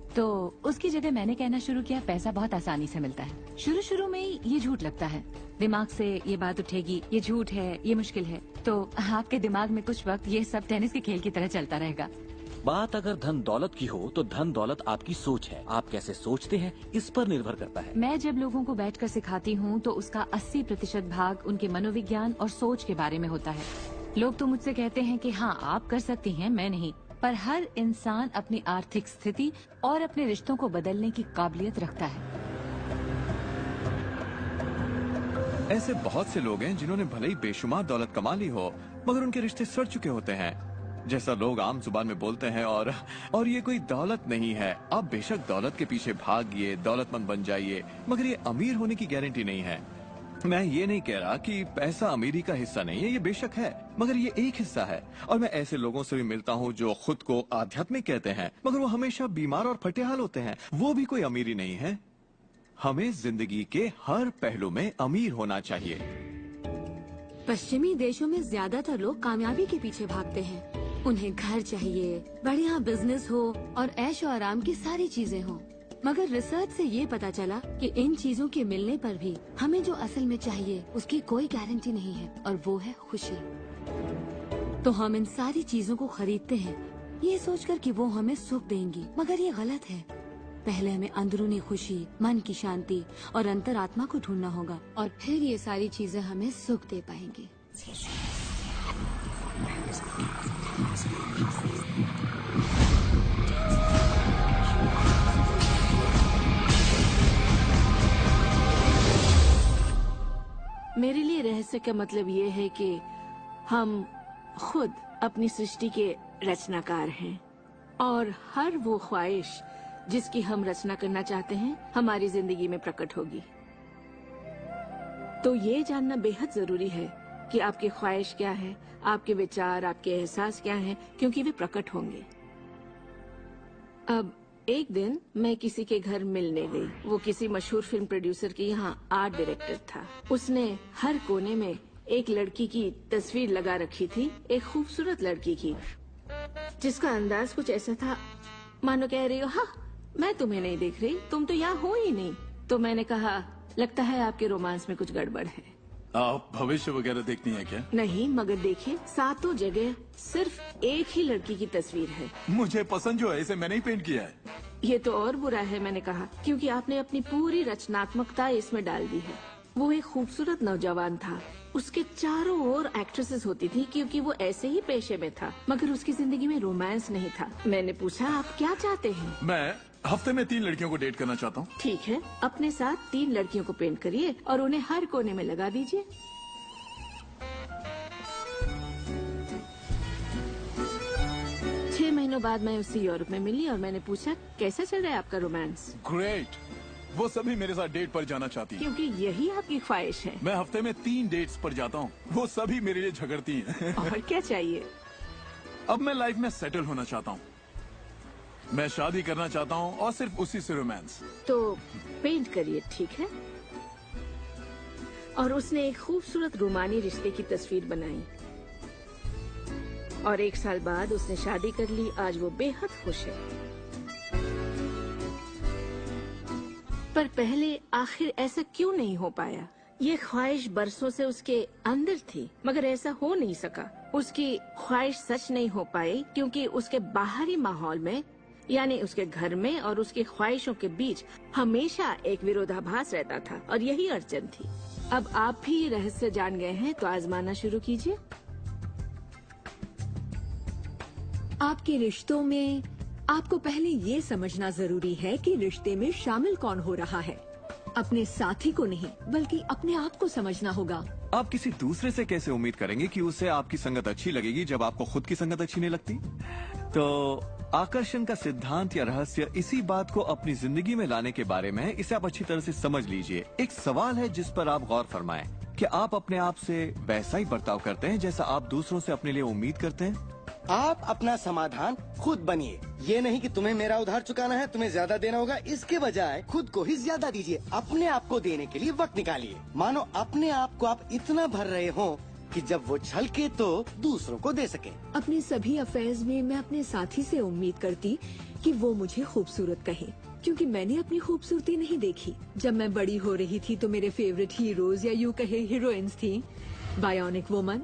[SPEAKER 13] तो उसकी जगह मैंने कहना शुरू किया पैसा बहुत आसानी से मिलता है। शुरू में ही ये झूठ लगता है, दिमाग से ये बात उठेगी ये झूठ है, ये मुश्किल है। तो आपके दिमाग में कुछ वक्त ये सब टेनिस के खेल की तरह चलता रहेगा।
[SPEAKER 21] बात अगर धन दौलत की हो तो धन दौलत आपकी सोच है। आप कैसे सोचते हैं इस पर निर्भर करता है।
[SPEAKER 13] मैं जब लोगों को बैठकर सिखाती हूँ तो उसका 80% भाग उनके मनोविज्ञान और सोच के बारे में होता है। लोग तो मुझसे कहते हैं कि हाँ आप कर सकती हैं, मैं नहीं। पर हर इंसान अपनी आर्थिक स्थिति और अपने रिश्तों को बदलने की काबिलियत रखता है।
[SPEAKER 20] ऐसे बहुत से लोग हैं जिन्होंने भले ही बेशुमार दौलत कमा ली हो मगर उनके रिश्ते सड़ चुके होते हैं, जैसा लोग आम जुबान में बोलते हैं। और ये कोई दौलत नहीं है। आप बेशक दौलत के पीछे भागिए, दौलतमंद बन जाइए, मगर ये अमीर होने की गारंटी नहीं है। मैं ये नहीं कह रहा कि पैसा अमीरी का हिस्सा नहीं है, ये बेशक है, मगर ये एक हिस्सा है। और मैं ऐसे लोगों से भी मिलता हूँ जो खुद को आध्यात्मिक कहते हैं मगर वो हमेशा बीमार और फटेहाल होते हैं। वो भी कोई अमीरी नहीं है। हमें जिंदगी के हर पहलू में अमीर होना चाहिए।
[SPEAKER 17] पश्चिमी देशों में ज्यादातर लोग कामयाबी के पीछे भागते हैं। उन्हें घर चाहिए, बढ़िया बिजनेस हो और ऐशो आराम की सारी चीजें हो। मगर रिसर्च से ये पता चला कि इन चीजों के मिलने पर भी हमें जो असल में चाहिए उसकी कोई गारंटी नहीं है, और वो है खुशी। तो हम इन सारी चीजों को खरीदते हैं ये सोचकर कि वो हमें सुख देंगी, मगर ये गलत है। पहले हमें अंदरूनी खुशी, मन की शांति और अंतरात्मा को ढूंढना होगा, और फिर ये सारी चीजें हमें सुख दे पाएंगी।
[SPEAKER 6] मेरे लिए रहस्य का मतलब ये है कि हम खुद अपनी सृष्टि के रचनाकार हैं, और हर वो ख्वाहिश जिसकी हम रचना करना चाहते हैं हमारी जिंदगी में प्रकट होगी। तो ये जानना बेहद जरूरी है कि आपकी ख्वाहिश क्या है, आपके विचार, आपके एहसास क्या हैं, क्योंकि वे प्रकट होंगे। अब एक दिन मैं किसी के घर मिलने गई। वो किसी मशहूर फिल्म प्रोड्यूसर के यहाँ आर्ट डायरेक्टर था। उसने हर कोने में एक लड़की की तस्वीर लगा रखी थी, एक खूबसूरत लड़की की, जिसका अंदाज कुछ ऐसा था मानो कह रही हो, हाँ मैं तुम्हें नहीं देख रही, तुम तो यहाँ हो ही नहीं। तो मैंने कहा, लगता है आपके रोमांस में कुछ गड़बड़ है।
[SPEAKER 15] आप भविष्य वगैरह देखती हैं क्या?
[SPEAKER 6] नहीं, मगर देखिए सातों जगह सिर्फ एक ही लड़की की तस्वीर है।
[SPEAKER 15] मुझे पसंद जो है इसे मैंने ही पेंट किया है।
[SPEAKER 6] ये तो और बुरा है, मैंने कहा, क्योंकि आपने अपनी पूरी रचनात्मकता इसमें डाल दी है। वो एक खूबसूरत नौजवान था, उसके चारों ओर एक्ट्रेसेस होती थी क्योंकि वो ऐसे ही पेशे में था, मगर उसकी जिंदगी में रोमांस नहीं था। मैंने पूछा, आप क्या चाहते हैं?
[SPEAKER 15] मैं हफ्ते में 3 लड़कियों को डेट करना चाहता हूँ।
[SPEAKER 6] ठीक है, अपने साथ 3 लड़कियों को पेंट करिए और उन्हें हर कोने में लगा दीजिए। छह महीनों बाद मैं उससे यूरोप में मिली और मैंने पूछा, कैसा चल रहा है आपका रोमांस?
[SPEAKER 15] ग्रेट। वो सभी मेरे साथ डेट पर जाना चाहती हैं।
[SPEAKER 6] क्योंकि यही आपकी ख्वाहिश है।
[SPEAKER 15] मैं हफ्ते में 3 डेट्स पर जाता हूँ, वो सभी मेरे लिए झगड़ती हैं।
[SPEAKER 6] और क्या चाहिए?
[SPEAKER 15] अब मैं लाइफ में सेटल होना चाहता हूँ, मैं शादी करना चाहता हूँ और सिर्फ उसी से रोमांस।
[SPEAKER 6] तो पेंट करिए, ठीक है? और उसने एक खूबसूरत रोमानी रिश्ते की तस्वीर बनाई और 1 साल बाद उसने शादी कर ली। आज वो बेहद खुश है। पर पहले आखिर ऐसा क्यों नहीं हो पाया? ये ख्वाहिश बरसों से उसके अंदर थी, मगर ऐसा हो नहीं सका। उसकी ख्वाहिश सच नहीं हो पाई क्योंकि उसके बाहरी माहौल में, यानी उसके घर में और उसकी ख्वाहिशों के बीच हमेशा एक विरोधाभास रहता था और यही अड़चन थी। अब आप भी ये रहस्य जान गए हैं तो आजमाना शुरू कीजिए।
[SPEAKER 11] आपके रिश्तों में आपको पहले ये समझना जरूरी है कि रिश्ते में शामिल कौन हो रहा है। अपने साथी को नहीं, बल्कि अपने आप को समझना होगा।
[SPEAKER 20] आप किसी दूसरे से कैसे उम्मीद करेंगे कि उसे आपकी संगत अच्छी लगेगी जब आपको खुद की संगत अच्छी नहीं लगती? तो आकर्षण का सिद्धांत या रहस्य इसी बात को अपनी जिंदगी में लाने के बारे में है। इसे आप अच्छी तरह से समझ लीजिए। एक सवाल है जिस पर आप गौर फरमाएं कि आप अपने आप से वैसा ही बर्ताव करते हैं जैसा आप दूसरों से अपने लिए उम्मीद करते हैं।
[SPEAKER 7] आप अपना समाधान खुद बनिए। ये नहीं कि तुम्हें मेरा उधार चुकाना है, तुम्हें ज्यादा देना होगा, इसके बजाय खुद को ही ज्यादा दीजिए। अपने आप को देने के लिए वक्त निकालिए। मानो अपने आप को आप इतना भर रहे हो कि जब वो छलके तो दूसरों को दे सके।
[SPEAKER 11] अपने सभी अफेयर्स में मैं अपने साथी से उम्मीद करती कि वो मुझे खूबसूरत कहे, क्योंकि मैंने अपनी खूबसूरती नहीं देखी। जब मैं बड़ी हो रही थी तो मेरे फेवरेट हीरोज या यूं कहे हीरोइंस थी, बायोनिक वुमन,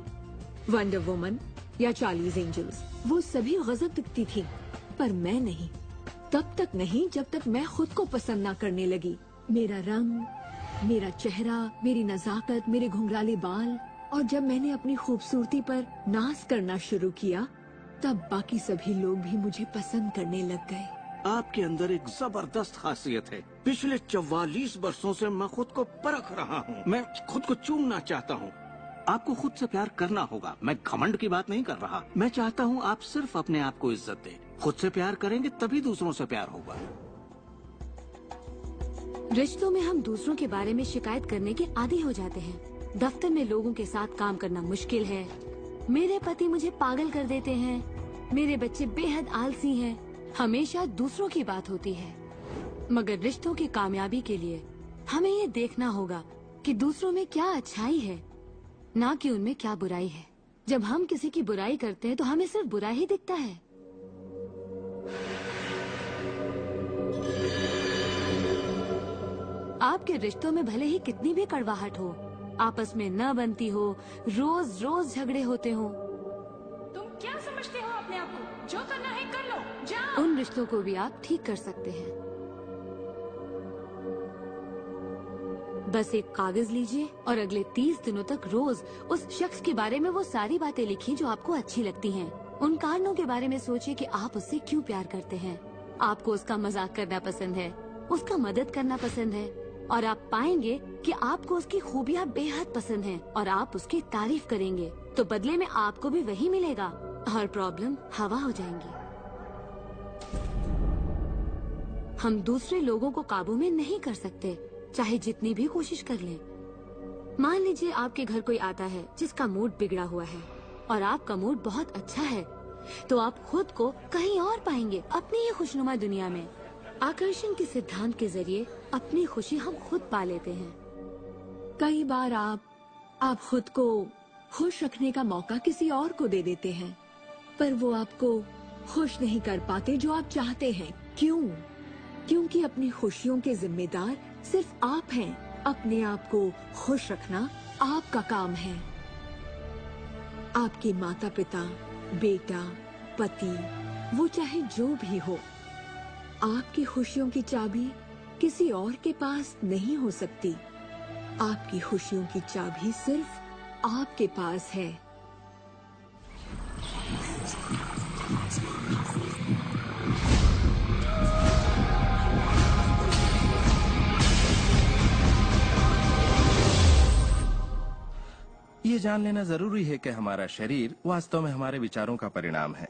[SPEAKER 11] वंडर वुमन या चार्लीज एंजल्स। वो सभी गजब दिखती थी, पर मैं नहीं। तब तक नहीं जब तक मैं खुद को पसंद न करने लगी। मेरा रंग, मेरा चेहरा, मेरी नजाकत, मेरे घुंघराले बाल। और जब मैंने अपनी खूबसूरती पर नाज करना शुरू किया, तब बाकी सभी लोग भी मुझे पसंद करने लग गए।
[SPEAKER 5] आपके अंदर एक जबरदस्त खासियत है। पिछले 44 वर्षों से मैं खुद को परख रहा हूँ। मैं खुद को चूमना चाहता हूँ। आपको खुद से प्यार करना होगा। मैं घमंड की बात नहीं कर रहा। मैं चाहता हूँ आप सिर्फ अपने आप को इज्जत दें। खुद से प्यार करेंगे तभी दूसरों से प्यार होगा।
[SPEAKER 17] रिश्तों में हम दूसरों के बारे में शिकायत करने के आदी हो जाते हैं। दफ्तर में लोगों के साथ काम करना मुश्किल है। मेरे पति मुझे पागल कर देते हैं। मेरे बच्चे बेहद आलसी हैं। हमेशा दूसरों की बात होती है। मगर रिश्तों की कामयाबी के लिए हमें ये देखना होगा कि दूसरों में क्या अच्छाई है, ना कि उनमें क्या बुराई है। जब हम किसी की बुराई करते हैं तो हमें सिर्फ बुरा ही दिखता है। आपके रिश्तों में भले ही कितनी भी कड़वाहट हो, आपस में न बनती हो, रोज रोज झगड़े होते हो,
[SPEAKER 11] तुम क्या समझते हो अपने आप को? जो करना है कर लो, जाओ।
[SPEAKER 17] उन रिश्तों को भी आप ठीक कर सकते हैं। बस एक कागज लीजिए और अगले 30 दिनों तक रोज उस शख्स के बारे में वो सारी बातें लिखिए जो आपको अच्छी लगती हैं। उन कारणों के बारे में सोचिए कि आप उससे क्यों प्यार करते हैं। आपको उसका मजाक करना पसंद है, उसका मदद करना पसंद है, और आप पाएंगे कि आपको उसकी खूबियाँ बेहद पसंद हैं और आप उसकी तारीफ करेंगे तो बदले में आपको भी वही मिलेगा और प्रॉब्लम हवा हो जाएंगी। हम दूसरे लोगों को काबू में नहीं कर सकते, चाहे जितनी भी कोशिश कर लें। मान लीजिए आपके घर कोई आता है जिसका मूड बिगड़ा हुआ है और आपका मूड बहुत अच्छा है, तो आप खुद को कहीं और पाएंगे, अपनी ही खुशनुमा दुनिया में। आकर्षण के सिद्धांत के जरिए अपनी खुशी हम खुद पा लेते हैं।
[SPEAKER 11] कई बार आप खुद को खुश रखने का मौका किसी और को दे देते हैं, पर वो आपको खुश नहीं कर पाते जो आप चाहते हैं। क्यों? क्योंकि अपनी खुशियों के जिम्मेदार सिर्फ आप हैं। अपने आप को खुश रखना आपका काम है। आपके माता पिता, बेटा, पति, वो चाहे जो भी हो, आपकी खुशियों की चाबी किसी और के पास नहीं हो सकती। आपकी खुशियों की चाबी सिर्फ आपके पास है।
[SPEAKER 14] ये जान लेना जरूरी है कि हमारा शरीर वास्तव में हमारे विचारों का परिणाम है।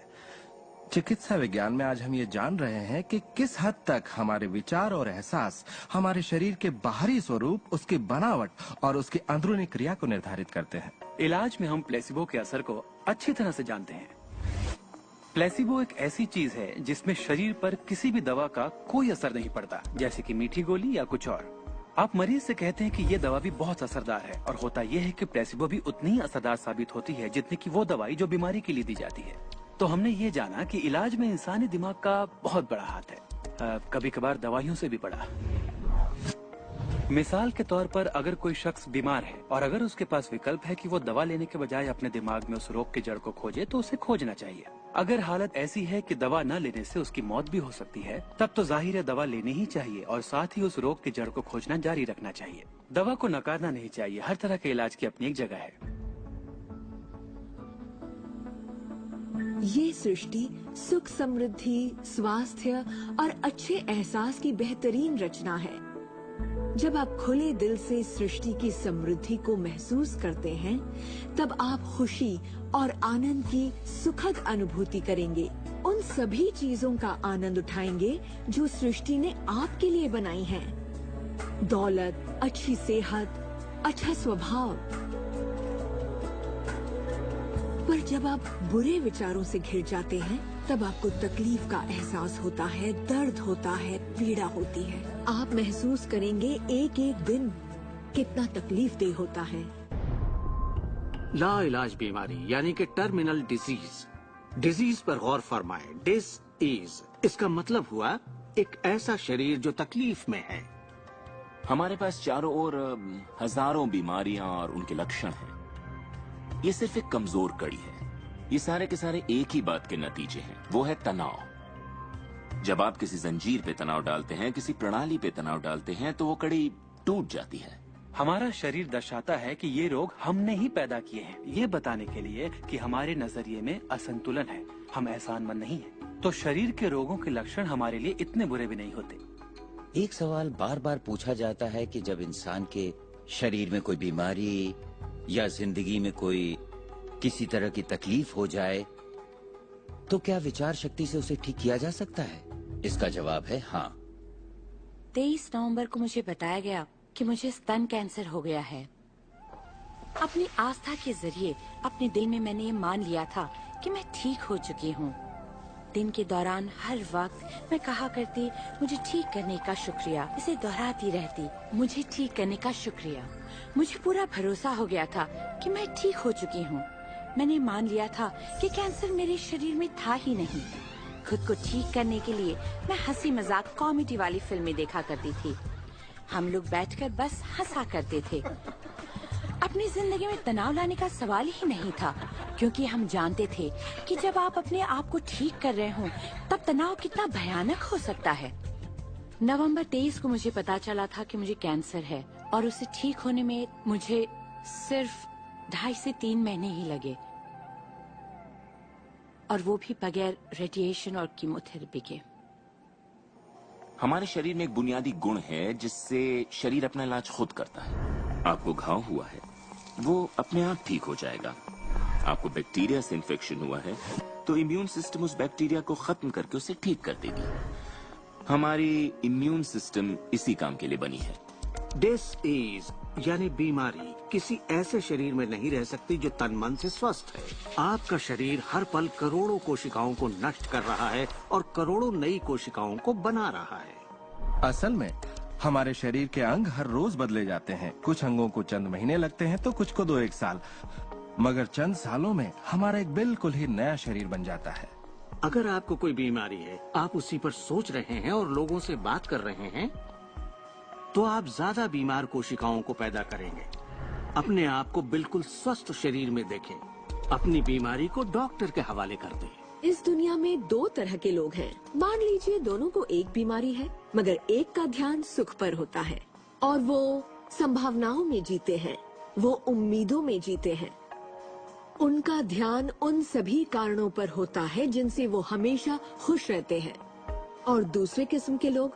[SPEAKER 14] चिकित्सा विज्ञान में आज हम ये जान रहे हैं कि किस हद तक हमारे विचार और एहसास हमारे शरीर के बाहरी स्वरूप, उसकी बनावट और उसकी अंदरूनी क्रिया को निर्धारित करते हैं।
[SPEAKER 1] इलाज में हम प्लेसिबो के असर को अच्छी तरह से जानते हैं। प्लेसिबो एक ऐसी चीज है जिसमें शरीर पर किसी भी दवा का कोई असर नहीं पड़ता, जैसे कि मीठी गोली या कुछ और। आप मरीज से कहते हैं कि ये दवा भी बहुत असरदार है, और होता यह है कि प्लेसिबो भी उतनी ही असरदार साबित होती है जितनी कि वो दवाई जो बीमारी के लिए दी जाती है। तो हमने ये जाना कि इलाज में इंसानी दिमाग का बहुत बड़ा हाथ है, कभी कभार दवाइयों से भी बड़ा। मिसाल के तौर पर अगर कोई शख्स बीमार है और अगर उसके पास विकल्प है कि वो दवा लेने के बजाय अपने दिमाग में उस रोग की जड़ को खोजे, तो उसे खोजना चाहिए। अगर हालत ऐसी है कि दवा न लेने से उसकी मौत भी हो सकती है, तब तो जाहिर है दवा लेनी ही चाहिए और साथ ही उस रोग की जड़ को खोजना जारी रखना चाहिए। दवा को नकारना नहीं चाहिए। हर तरह के इलाज की अपनी एक जगह है।
[SPEAKER 11] ये सृष्टि सुख, समृद्धि, स्वास्थ्य और अच्छे एहसास की बेहतरीन रचना है। जब आप खुले दिल से सृष्टि की समृद्धि को महसूस करते हैं, तब आप खुशी और आनंद की सुखद अनुभूति करेंगे। उन सभी चीजों का आनंद उठाएंगे जो सृष्टि ने आपके लिए बनाई हैं। दौलत, अच्छी सेहत, अच्छा स्वभाव। पर जब आप बुरे विचारों से घिर जाते हैं, तब आपको तकलीफ का एहसास होता है, दर्द होता है, पीड़ा होती है। आप महसूस करेंगे एक एक दिन कितना तकलीफदेह होता है।
[SPEAKER 5] लाइलाज बीमारी यानी कि टर्मिनल डिजीज। डिजीज पर गौर फरमाए। डिस इसका मतलब हुआ एक ऐसा शरीर जो तकलीफ में है।
[SPEAKER 4] हमारे पास चारों ओर हजारों बीमारियां और उनके लक्षण हैं। ये सिर्फ एक कमजोर कड़ी है। ये सारे के सारे एक ही बात के नतीजे हैं, वो है तनाव। जब आप किसी जंजीर पे तनाव डालते हैं, किसी प्रणाली पे तनाव डालते हैं, तो वो कड़ी टूट जाती है।
[SPEAKER 1] हमारा शरीर दर्शाता है कि ये रोग हमने ही पैदा किए हैं, ये बताने के लिए कि हमारे नजरिए में असंतुलन है, हम एहसानमंद नहीं हैं। तो शरीर के रोगों के लक्षण हमारे लिए इतने बुरे भी नहीं होते।
[SPEAKER 8] एक सवाल बार बार पूछा जाता है कि जब इंसान के शरीर में कोई बीमारी या जिंदगी में कोई किसी तरह की तकलीफ हो जाए, तो क्या विचार शक्ति से उसे ठीक किया जा सकता है? इसका जवाब है हाँ।
[SPEAKER 13] 23 नवंबर को मुझे बताया गया कि मुझे स्तन कैंसर हो गया है। अपनी आस्था के जरिए अपने दिल में मैंने ये मान लिया था कि मैं ठीक हो चुकी हूँ। दिन के दौरान हर वक्त मैं कहा करती, मुझे ठीक करने का शुक्रिया। इसे दोहराती रहती, मुझे ठीक करने का शुक्रिया। मुझे पूरा भरोसा हो गया था कि मैं ठीक हो चुकी हूँ। मैंने मान लिया था कि कैंसर मेरे शरीर में था ही नहीं। खुद को ठीक करने के लिए मैं हंसी मजाक कॉमेडी वाली फिल्में देखा करती थी। हम लोग बैठकर बस हंसा करते थे। अपनी जिंदगी में तनाव लाने का सवाल ही नहीं था, क्योंकि हम जानते थे कि जब आप अपने आप को ठीक कर रहे हो, तब तनाव कितना भयानक हो सकता है। नवंबर 23 को मुझे पता चला था कि मुझे कैंसर है और उसे ठीक होने में मुझे सिर्फ 2.5 से 3 महीने ही लगे, और वो भी बगैर रेडिएशन और कीमोथेरेपी के।
[SPEAKER 4] हमारे शरीर में एक बुनियादी गुण है जिससे शरीर अपना इलाज खुद करता है। आपको घाव हुआ है, वो अपने आप ठीक हो जाएगा। आपको बैक्टीरिया से इन्फेक्शन हुआ है, तो इम्यून सिस्टम उस बैक्टीरिया को खत्म करके उसे ठीक कर देगी। हमारी इम्यून सिस्टम इसी काम के लिए बनी है।
[SPEAKER 5] डिसीज यानी बीमारी किसी ऐसे शरीर में नहीं रह सकती जो तन मन से स्वस्थ है। आपका शरीर हर पल करोड़ों कोशिकाओं को नष्ट कर रहा है और करोड़ों नई कोशिकाओं को बना रहा है।
[SPEAKER 14] असल में हमारे शरीर के अंग हर रोज बदले जाते हैं। कुछ अंगों को चंद महीने लगते हैं तो कुछ को 2-1 साल, मगर चंद सालों में हमारा एक बिल्कुल ही नया शरीर बन जाता है।
[SPEAKER 5] अगर आपको कोई बीमारी है, आप उसी पर सोच रहे हैं और लोगों से बात कर रहे हैं, तो आप ज्यादा बीमार कोशिकाओं को पैदा करेंगे। अपने आप को बिल्कुल स्वस्थ शरीर में देखें। अपनी बीमारी को डॉक्टर के हवाले कर दें।
[SPEAKER 11] इस दुनिया में 2 तरह के लोग हैं। मान लीजिए दोनों को एक बीमारी है, मगर एक का ध्यान सुख पर होता है और वो संभावनाओं में जीते हैं, वो उम्मीदों में जीते हैं। उनका ध्यान उन सभी कारणों पर होता है जिनसे वो हमेशा खुश रहते हैं। और दूसरे किस्म के लोग,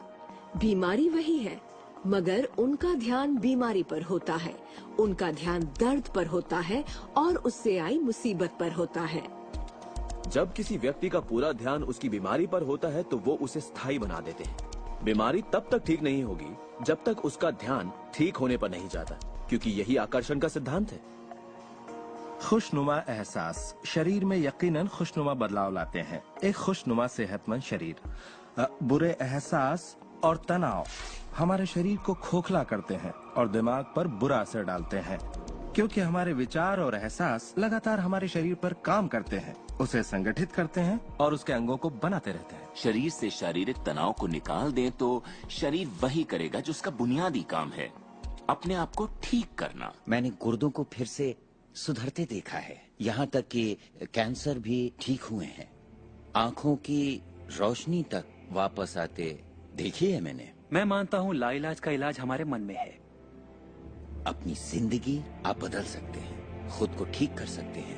[SPEAKER 11] बीमारी वही है मगर उनका ध्यान बीमारी पर होता है, उनका ध्यान दर्द पर होता है और उससे आई मुसीबत पर होता है।
[SPEAKER 9] जब किसी व्यक्ति का पूरा ध्यान उसकी बीमारी पर होता है तो वो उसे स्थायी बना देते हैं। बीमारी तब तक ठीक नहीं होगी जब तक उसका ध्यान ठीक होने पर नहीं जाता, क्योंकि यही आकर्षण का सिद्धांत है।
[SPEAKER 14] खुशनुमा एहसास शरीर में यकीनन खुशनुमा बदलाव लाते हैं। एक खुशनुमा सेहतमंद शरीर। बुरे एहसास और तनाव हमारे शरीर को खोखला करते हैं और दिमाग पर बुरा असर डालते हैं, क्योंकि हमारे विचार और एहसास लगातार हमारे शरीर पर काम करते हैं, उसे संगठित करते हैं और उसके अंगों को बनाते रहते हैं।
[SPEAKER 4] शरीर से शारीरिक तनाव को निकाल दें तो शरीर वही करेगा जो उसका बुनियादी काम है, अपने आप को ठीक करना।
[SPEAKER 8] मैंने गुर्दों को फिर से सुधरते देखा है, यहाँ तक कि कैंसर भी ठीक हुए हैं। आंखों की रोशनी तक वापस आते देखी है मैंने।
[SPEAKER 1] मैं मानता हूँ लाइलाज का इलाज हमारे मन में है।
[SPEAKER 8] अपनी जिंदगी आप बदल सकते हैं, खुद को ठीक कर सकते हैं।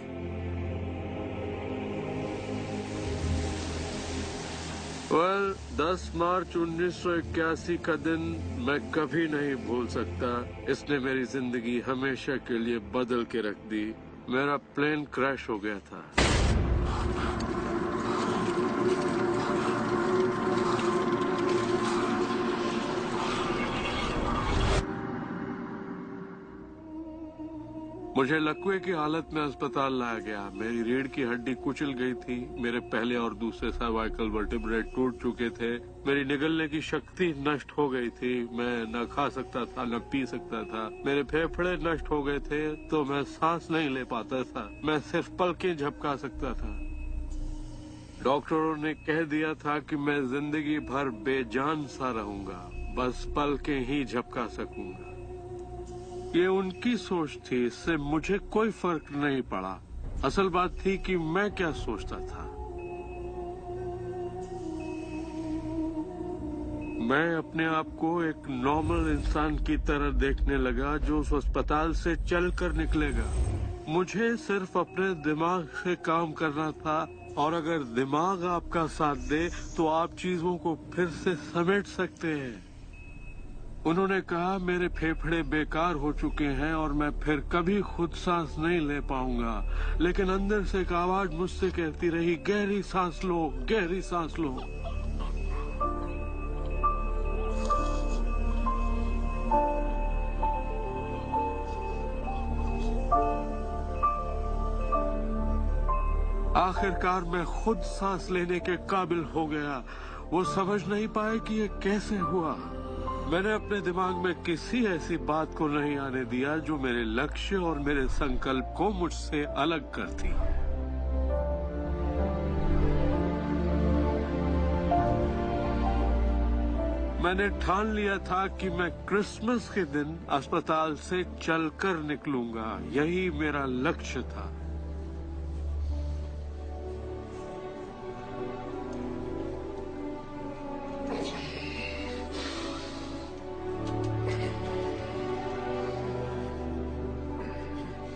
[SPEAKER 18] well, 10 मार्च 1981 का दिन मैं कभी नहीं भूल सकता। इसने मेरी जिंदगी हमेशा के लिए बदल के रख दी। मेरा प्लेन क्रैश हो गया था। मुझे लकवे की हालत में अस्पताल लाया गया। मेरी रीढ़ की हड्डी कुचल गई थी। मेरे पहले और दूसरे सर्वाइकल वर्टिब्रे टूट चुके थे। मेरी निगलने की शक्ति नष्ट हो गई थी। मैं न खा सकता था, न पी सकता था। मेरे फेफड़े नष्ट हो गए थे तो मैं सांस नहीं ले पाता था। मैं सिर्फ पलकें झपका सकता था। डॉक्टरों ने कह दिया था कि मैं जिंदगी भर बेजान सा रहूंगा, बस पलकें ही झपका सकूंगा। ये उनकी सोच थी, इससे मुझे कोई फर्क नहीं पड़ा। असल बात थी कि मैं क्या सोचता था। मैं अपने आप को एक नॉर्मल इंसान की तरह देखने लगा जो उस अस्पताल से चलकर निकलेगा। मुझे सिर्फ अपने दिमाग से काम करना था, और अगर दिमाग आपका साथ दे तो आप चीजों को फिर से समेट सकते हैं। उन्होंने कहा मेरे फेफड़े बेकार हो चुके हैं और मैं फिर कभी खुद सांस नहीं ले पाऊंगा, लेकिन अंदर से एक आवाज मुझसे कहती रही, गहरी सांस लो, गहरी सांस लो। आखिरकार मैं खुद सांस लेने के काबिल हो गया। वो समझ नहीं पाए कि ये कैसे हुआ। मैंने अपने दिमाग में किसी ऐसी बात को नहीं आने दिया जो मेरे लक्ष्य और मेरे संकल्प को मुझसे अलग करती। मैंने ठान लिया था कि मैं क्रिसमस के दिन अस्पताल से चलकर निकलूंगा। यही मेरा लक्ष्य था।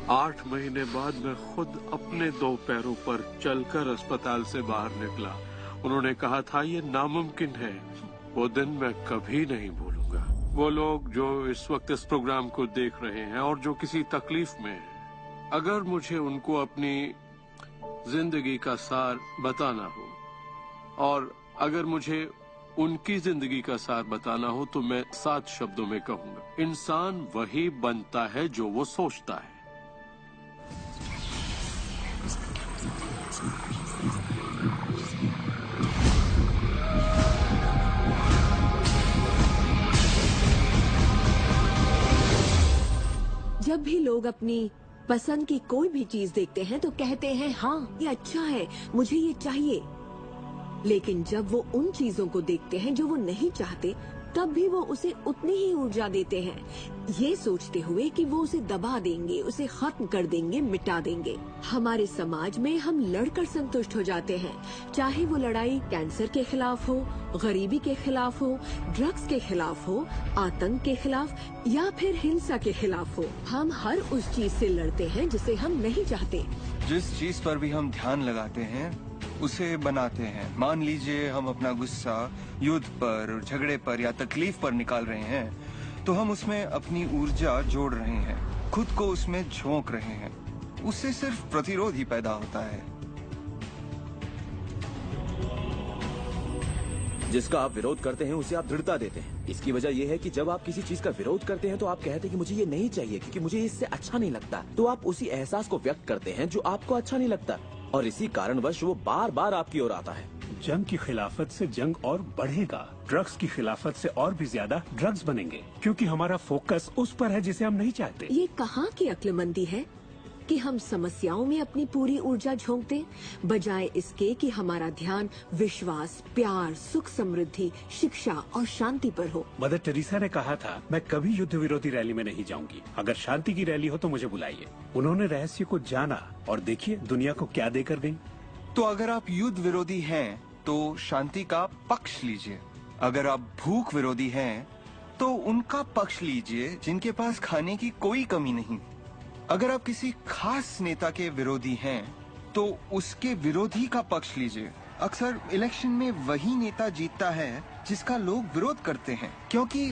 [SPEAKER 18] आठ महीने बाद मैं खुद अपने 2 पैरों पर चलकर अस्पताल से बाहर निकला। उन्होंने कहा था ये नामुमकिन है। वो दिन मैं कभी नहीं भूलूंगा। वो लोग जो इस वक्त इस प्रोग्राम को देख रहे हैं और जो किसी तकलीफ में हैं, अगर मुझे उनको अपनी जिंदगी का सार बताना हो और अगर मुझे उनकी जिंदगी का सार बताना हो तो मैं 7 शब्दों में कहूंगा। इंसान वही बनता है जो वो सोचता है।
[SPEAKER 11] जब भी लोग अपनी पसंद की कोई भी चीज देखते हैं तो कहते हैं हाँ ये अच्छा है, मुझे ये चाहिए। लेकिन जब वो उन चीजों को देखते हैं जो वो नहीं चाहते, तब भी वो उसे उतनी ही ऊर्जा देते हैं, ये सोचते हुए कि वो उसे दबा देंगे, उसे खत्म कर देंगे, मिटा देंगे। हमारे समाज में हम लड़कर संतुष्ट हो जाते हैं, चाहे वो लड़ाई कैंसर के खिलाफ हो, गरीबी के खिलाफ हो, ड्रग्स के खिलाफ हो, आतंक के खिलाफ या फिर हिंसा के खिलाफ हो। हम हर उस चीज से लड़ते हैं जिसे हम नहीं चाहते।
[SPEAKER 16] जिस चीज पर भी हम ध्यान लगाते हैं उसे बनाते हैं। मान लीजिए हम अपना गुस्सा युद्ध पर, झगड़े पर या तकलीफ पर निकाल रहे हैं, तो हम उसमें अपनी ऊर्जा जोड़ रहे हैं, खुद को उसमें झोंक रहे हैं। उससे सिर्फ प्रतिरोध ही पैदा होता है।
[SPEAKER 9] जिसका आप विरोध करते हैं उसे आप दृढ़ता देते हैं। इसकी वजह यह है कि जब आप किसी चीज का विरोध करते हैं तो आप कहते हैं कि मुझे ये नहीं चाहिए क्योंकि मुझे इससे अच्छा नहीं लगता, तो आप उसी एहसास को व्यक्त करते हैं जो आपको अच्छा नहीं लगता, और इसी कारणवश वो बार बार आपकी ओर आता है।
[SPEAKER 2] जंग की खिलाफत से जंग और बढ़ेगा, ड्रग्स की खिलाफत से और भी ज्यादा ड्रग्स बनेंगे, क्योंकि हमारा फोकस उस पर है जिसे हम नहीं चाहते।
[SPEAKER 11] ये कहाँ की अक्लमंदी है कि हम समस्याओं में अपनी पूरी ऊर्जा झोंक दें, बजाय इसके कि हमारा ध्यान विश्वास, प्यार, सुख, समृद्धि, शिक्षा और शांति पर हो।
[SPEAKER 2] मदर टेरेसा ने कहा था, मैं कभी युद्ध विरोधी रैली में नहीं जाऊंगी, अगर शांति की रैली हो तो मुझे बुलाइए। उन्होंने रहस्य को जाना और देखिए दुनिया को क्या देकर गई।
[SPEAKER 16] तो अगर आप युद्ध विरोधी हैं तो शांति का पक्ष लीजिए। अगर आप भूख विरोधी हैं तो उनका पक्ष लीजिए जिनके पास खाने की कोई कमी नहीं। अगर आप किसी खास नेता के विरोधी हैं तो उसके विरोधी का पक्ष लीजिए। अक्सर इलेक्शन में वही नेता जीतता है जिसका लोग विरोध करते हैं, क्योंकि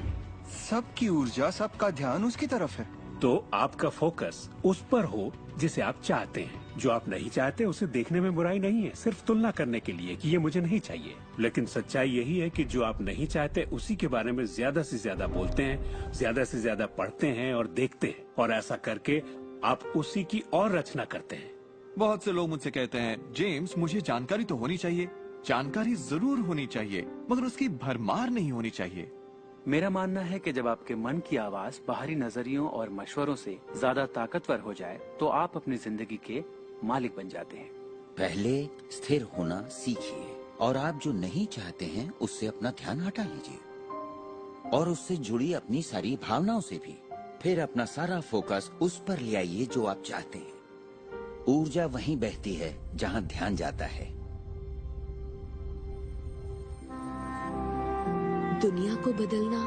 [SPEAKER 16] सबकी ऊर्जा, सबका ध्यान उसकी तरफ है।
[SPEAKER 2] तो आपका फोकस उस पर हो जिसे आप चाहते हैं। जो आप नहीं चाहते उसे देखने में बुराई नहीं है, सिर्फ तुलना करने के लिए कि ये मुझे नहीं चाहिए। लेकिन सच्चाई यही है कि जो आप नहीं चाहते उसी के बारे में ज्यादा से ज्यादा बोलते हैं, ज्यादा से ज्यादा पढ़ते हैं और देखते हैं, और ऐसा करके आप उसी की और रचना करते हैं।
[SPEAKER 20] बहुत से लोग मुझसे कहते हैं, जेम्स मुझे जानकारी तो होनी चाहिए, जानकारी जरूर होनी चाहिए, मगर उसकी भरमार नहीं होनी चाहिए।
[SPEAKER 1] मेरा मानना है कि जब आपके मन की आवाज बाहरी नजरियों और मशवरों से ज्यादा ताकतवर हो जाए तो आप अपनी जिंदगी के मालिक बन जाते हैं।
[SPEAKER 8] पहले स्थिर होना सीखिए और आप जो नहीं चाहते हैं उससे अपना ध्यान हटा लीजिए और उससे जुड़ी अपनी सारी भावनाओं से भी। फिर अपना सारा फोकस उस पर ले आइए जो आप चाहते हैं। ऊर्जा वहीं बहती है जहां ध्यान जाता है।
[SPEAKER 11] दुनिया को बदलना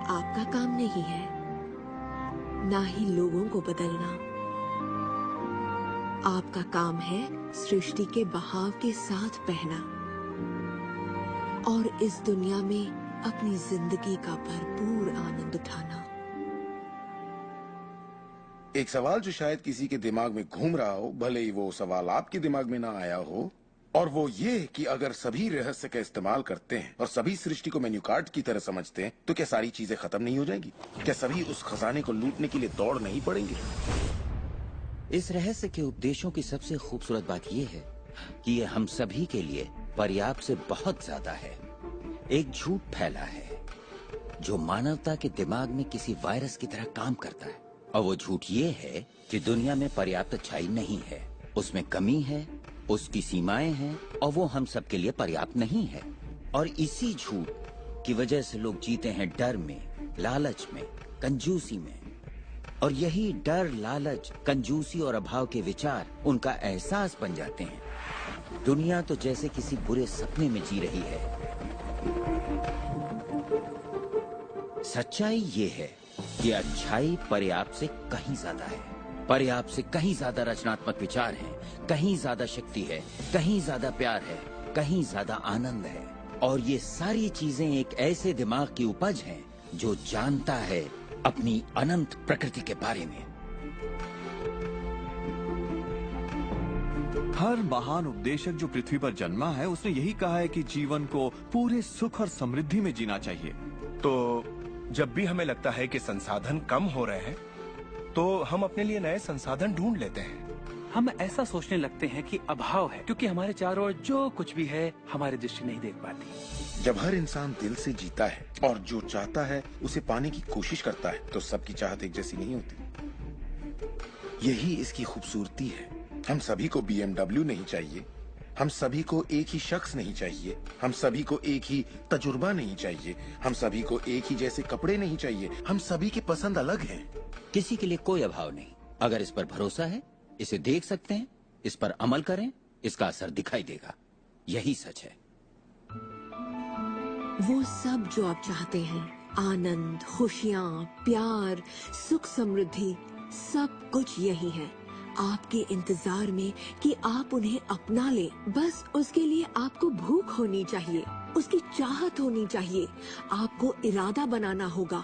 [SPEAKER 11] आपका काम नहीं है, ना ही लोगों को बदलना। आपका काम है सृष्टि के बहाव के साथ बहना और इस दुनिया में अपनी जिंदगी का भरपूर आनंद उठाना।
[SPEAKER 3] एक सवाल जो शायद किसी के दिमाग में घूम रहा हो, भले ही वो सवाल आपके दिमाग में ना आया हो, और वो ये कि अगर सभी रहस्य का इस्तेमाल करते हैं और सभी सृष्टि को मेन्यू कार्ड की तरह समझते हैं तो क्या सारी चीजें खत्म नहीं हो जाएंगी? क्या सभी उस खजाने को लूटने के लिए दौड़ नहीं पड़ेंगे?
[SPEAKER 8] इस रहस्य के उपदेशों की सबसे खूबसूरत बात यह है कि ये हम सभी के लिए पर्याप्त से बहुत ज्यादा है। एक झूठ फैला है जो मानवता के दिमाग में किसी वायरस की तरह काम करता है, और वो झूठ ये है कि दुनिया में पर्याप्त अच्छाई नहीं है, उसमें कमी है, उसकी सीमाएं हैं और वो हम सब के लिए पर्याप्त नहीं है। और इसी झूठ की वजह से लोग जीते हैं डर में, लालच में, कंजूसी में। और यही डर, लालच, कंजूसी और अभाव के विचार उनका एहसास बन जाते हैं। दुनिया तो जैसे किसी बुरे सपने में जी रही है। सच्चाई ये है कि अच्छाई पर्याप्त से कहीं ज्यादा है। पर्याप्त से कहीं ज्यादा रचनात्मक विचार हैं, कहीं ज्यादा शक्ति है, कहीं ज्यादा प्यार है, कहीं ज्यादा आनंद है। और ये सारी चीजें एक ऐसे दिमाग की उपज हैं जो जानता है अपनी अनंत प्रकृति के बारे में।
[SPEAKER 20] हर महान उपदेशक जो पृथ्वी पर जन्मा है उसने यही कहा है कि जीवन को पूरे सुख और समृद्धि में जीना चाहिए।
[SPEAKER 12] तो जब भी हमें लगता है कि संसाधन कम हो रहे हैं तो हम अपने लिए नए संसाधन ढूंढ लेते हैं।
[SPEAKER 1] हम ऐसा सोचने लगते हैं कि अभाव है क्योंकि हमारे चारों ओर जो कुछ भी है हमारी दृष्टि नहीं देख पाती।
[SPEAKER 3] जब हर इंसान दिल से जीता है और जो चाहता है उसे पाने की कोशिश करता है तो सबकी चाहत एक जैसी नहीं होती। यही इसकी खूबसूरती है। हम सभी को BMW नहीं चाहिए, हम सभी को एक ही शख्स नहीं चाहिए, हम सभी को एक ही तजुर्बा नहीं चाहिए, हम सभी को एक ही जैसे कपड़े नहीं चाहिए, हम सभी की पसंद अलग है।
[SPEAKER 8] किसी के लिए कोई अभाव नहीं। अगर इस पर भरोसा है, इसे देख सकते हैं, इस पर अमल करें, इसका असर दिखाई देगा। यही सच है।
[SPEAKER 11] वो सब जो आप चाहते हैं, आनंद, खुशियाँ, प्यार, सुख, समृद्धि, सब कुछ यही है आपके इंतजार में कि आप उन्हें अपना ले। बस उसके लिए आपको भूख होनी चाहिए, उसकी चाहत होनी चाहिए। आपको इरादा बनाना होगा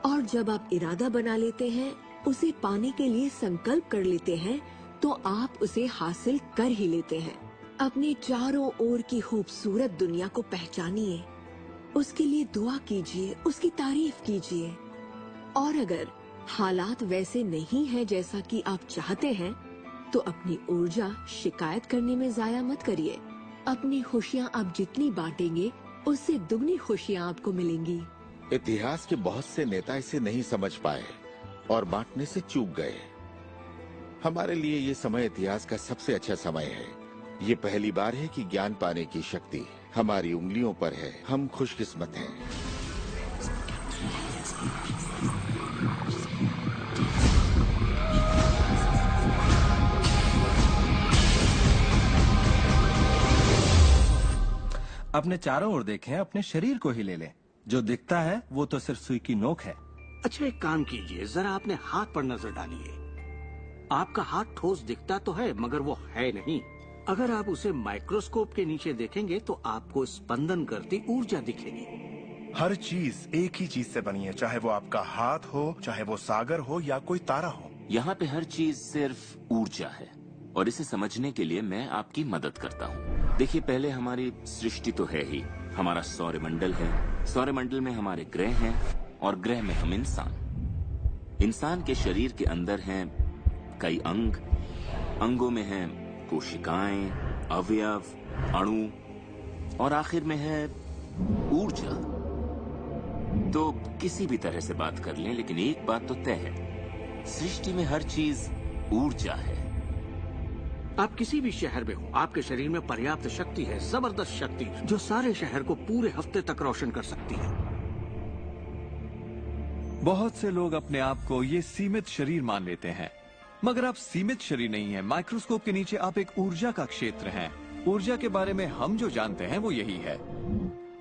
[SPEAKER 11] और जब आप इरादा बना लेते हैं, उसे पाने के लिए संकल्प कर लेते हैं, तो आप उसे हासिल कर ही लेते हैं। अपने चारों ओर की खूबसूरत दुनिया को पहचानिए, उसके लिए दुआ कीजिए, उसकी तारीफ कीजिए। और अगर हालात वैसे नहीं है जैसा कि आप चाहते हैं, तो अपनी ऊर्जा शिकायत करने में जाया मत करिए। अपनी खुशियाँ आप जितनी बांटेंगे, उससे दुगनी खुशियाँ आपको मिलेंगी।
[SPEAKER 10] इतिहास के बहुत से नेता इसे नहीं समझ पाए और बांटने से चूक गए। हमारे लिए ये समय इतिहास का सबसे अच्छा समय है। ये पहली बार है कि ज्ञान पाने की शक्ति हमारी उंगलियों पर है। हम खुशकिस्मत हैं।
[SPEAKER 14] अपने चारों ओर देखें, अपने शरीर को ही ले लें। जो दिखता है वो तो सिर्फ सुई की नोक है।
[SPEAKER 5] अच्छा, एक काम कीजिए, जरा अपने हाथ पर नजर डालिए। आपका हाथ ठोस दिखता तो है मगर वो है नहीं। अगर आप उसे माइक्रोस्कोप के नीचे देखेंगे तो आपको स्पंदन करती ऊर्जा दिखेगी।
[SPEAKER 12] हर चीज एक ही चीज से बनी है, चाहे वो आपका हाथ हो, चाहे वो सागर हो या कोई तारा हो।
[SPEAKER 4] यहाँ पे हर चीज सिर्फ ऊर्जा है और इसे समझने के लिए मैं आपकी मदद करता हूँ। देखिए, पहले हमारी सृष्टि तो है ही, हमारा सौरमंडल है। सौरमंडल में हमारे ग्रह हैं और ग्रह में हम इंसान के शरीर के अंदर हैं कई अंग, अंगों में हैं कोशिकाएं, अवयव, अणु और आखिर में है ऊर्जा। तो किसी भी तरह से बात कर लें, लेकिन एक बात तो तय है, सृष्टि में हर चीज ऊर्जा है।
[SPEAKER 5] आप किसी भी शहर में हो, आपके शरीर में पर्याप्त शक्ति है, जबरदस्त शक्ति जो सारे शहर को पूरे हफ्ते तक रोशन कर सकती है।
[SPEAKER 20] बहुत से लोग अपने आप को ये सीमित शरीर मान लेते हैं, मगर आप सीमित शरीर नहीं हैं। माइक्रोस्कोप के नीचे आप एक ऊर्जा का क्षेत्र हैं। ऊर्जा के बारे में हम जो जानते हैं वो यही है।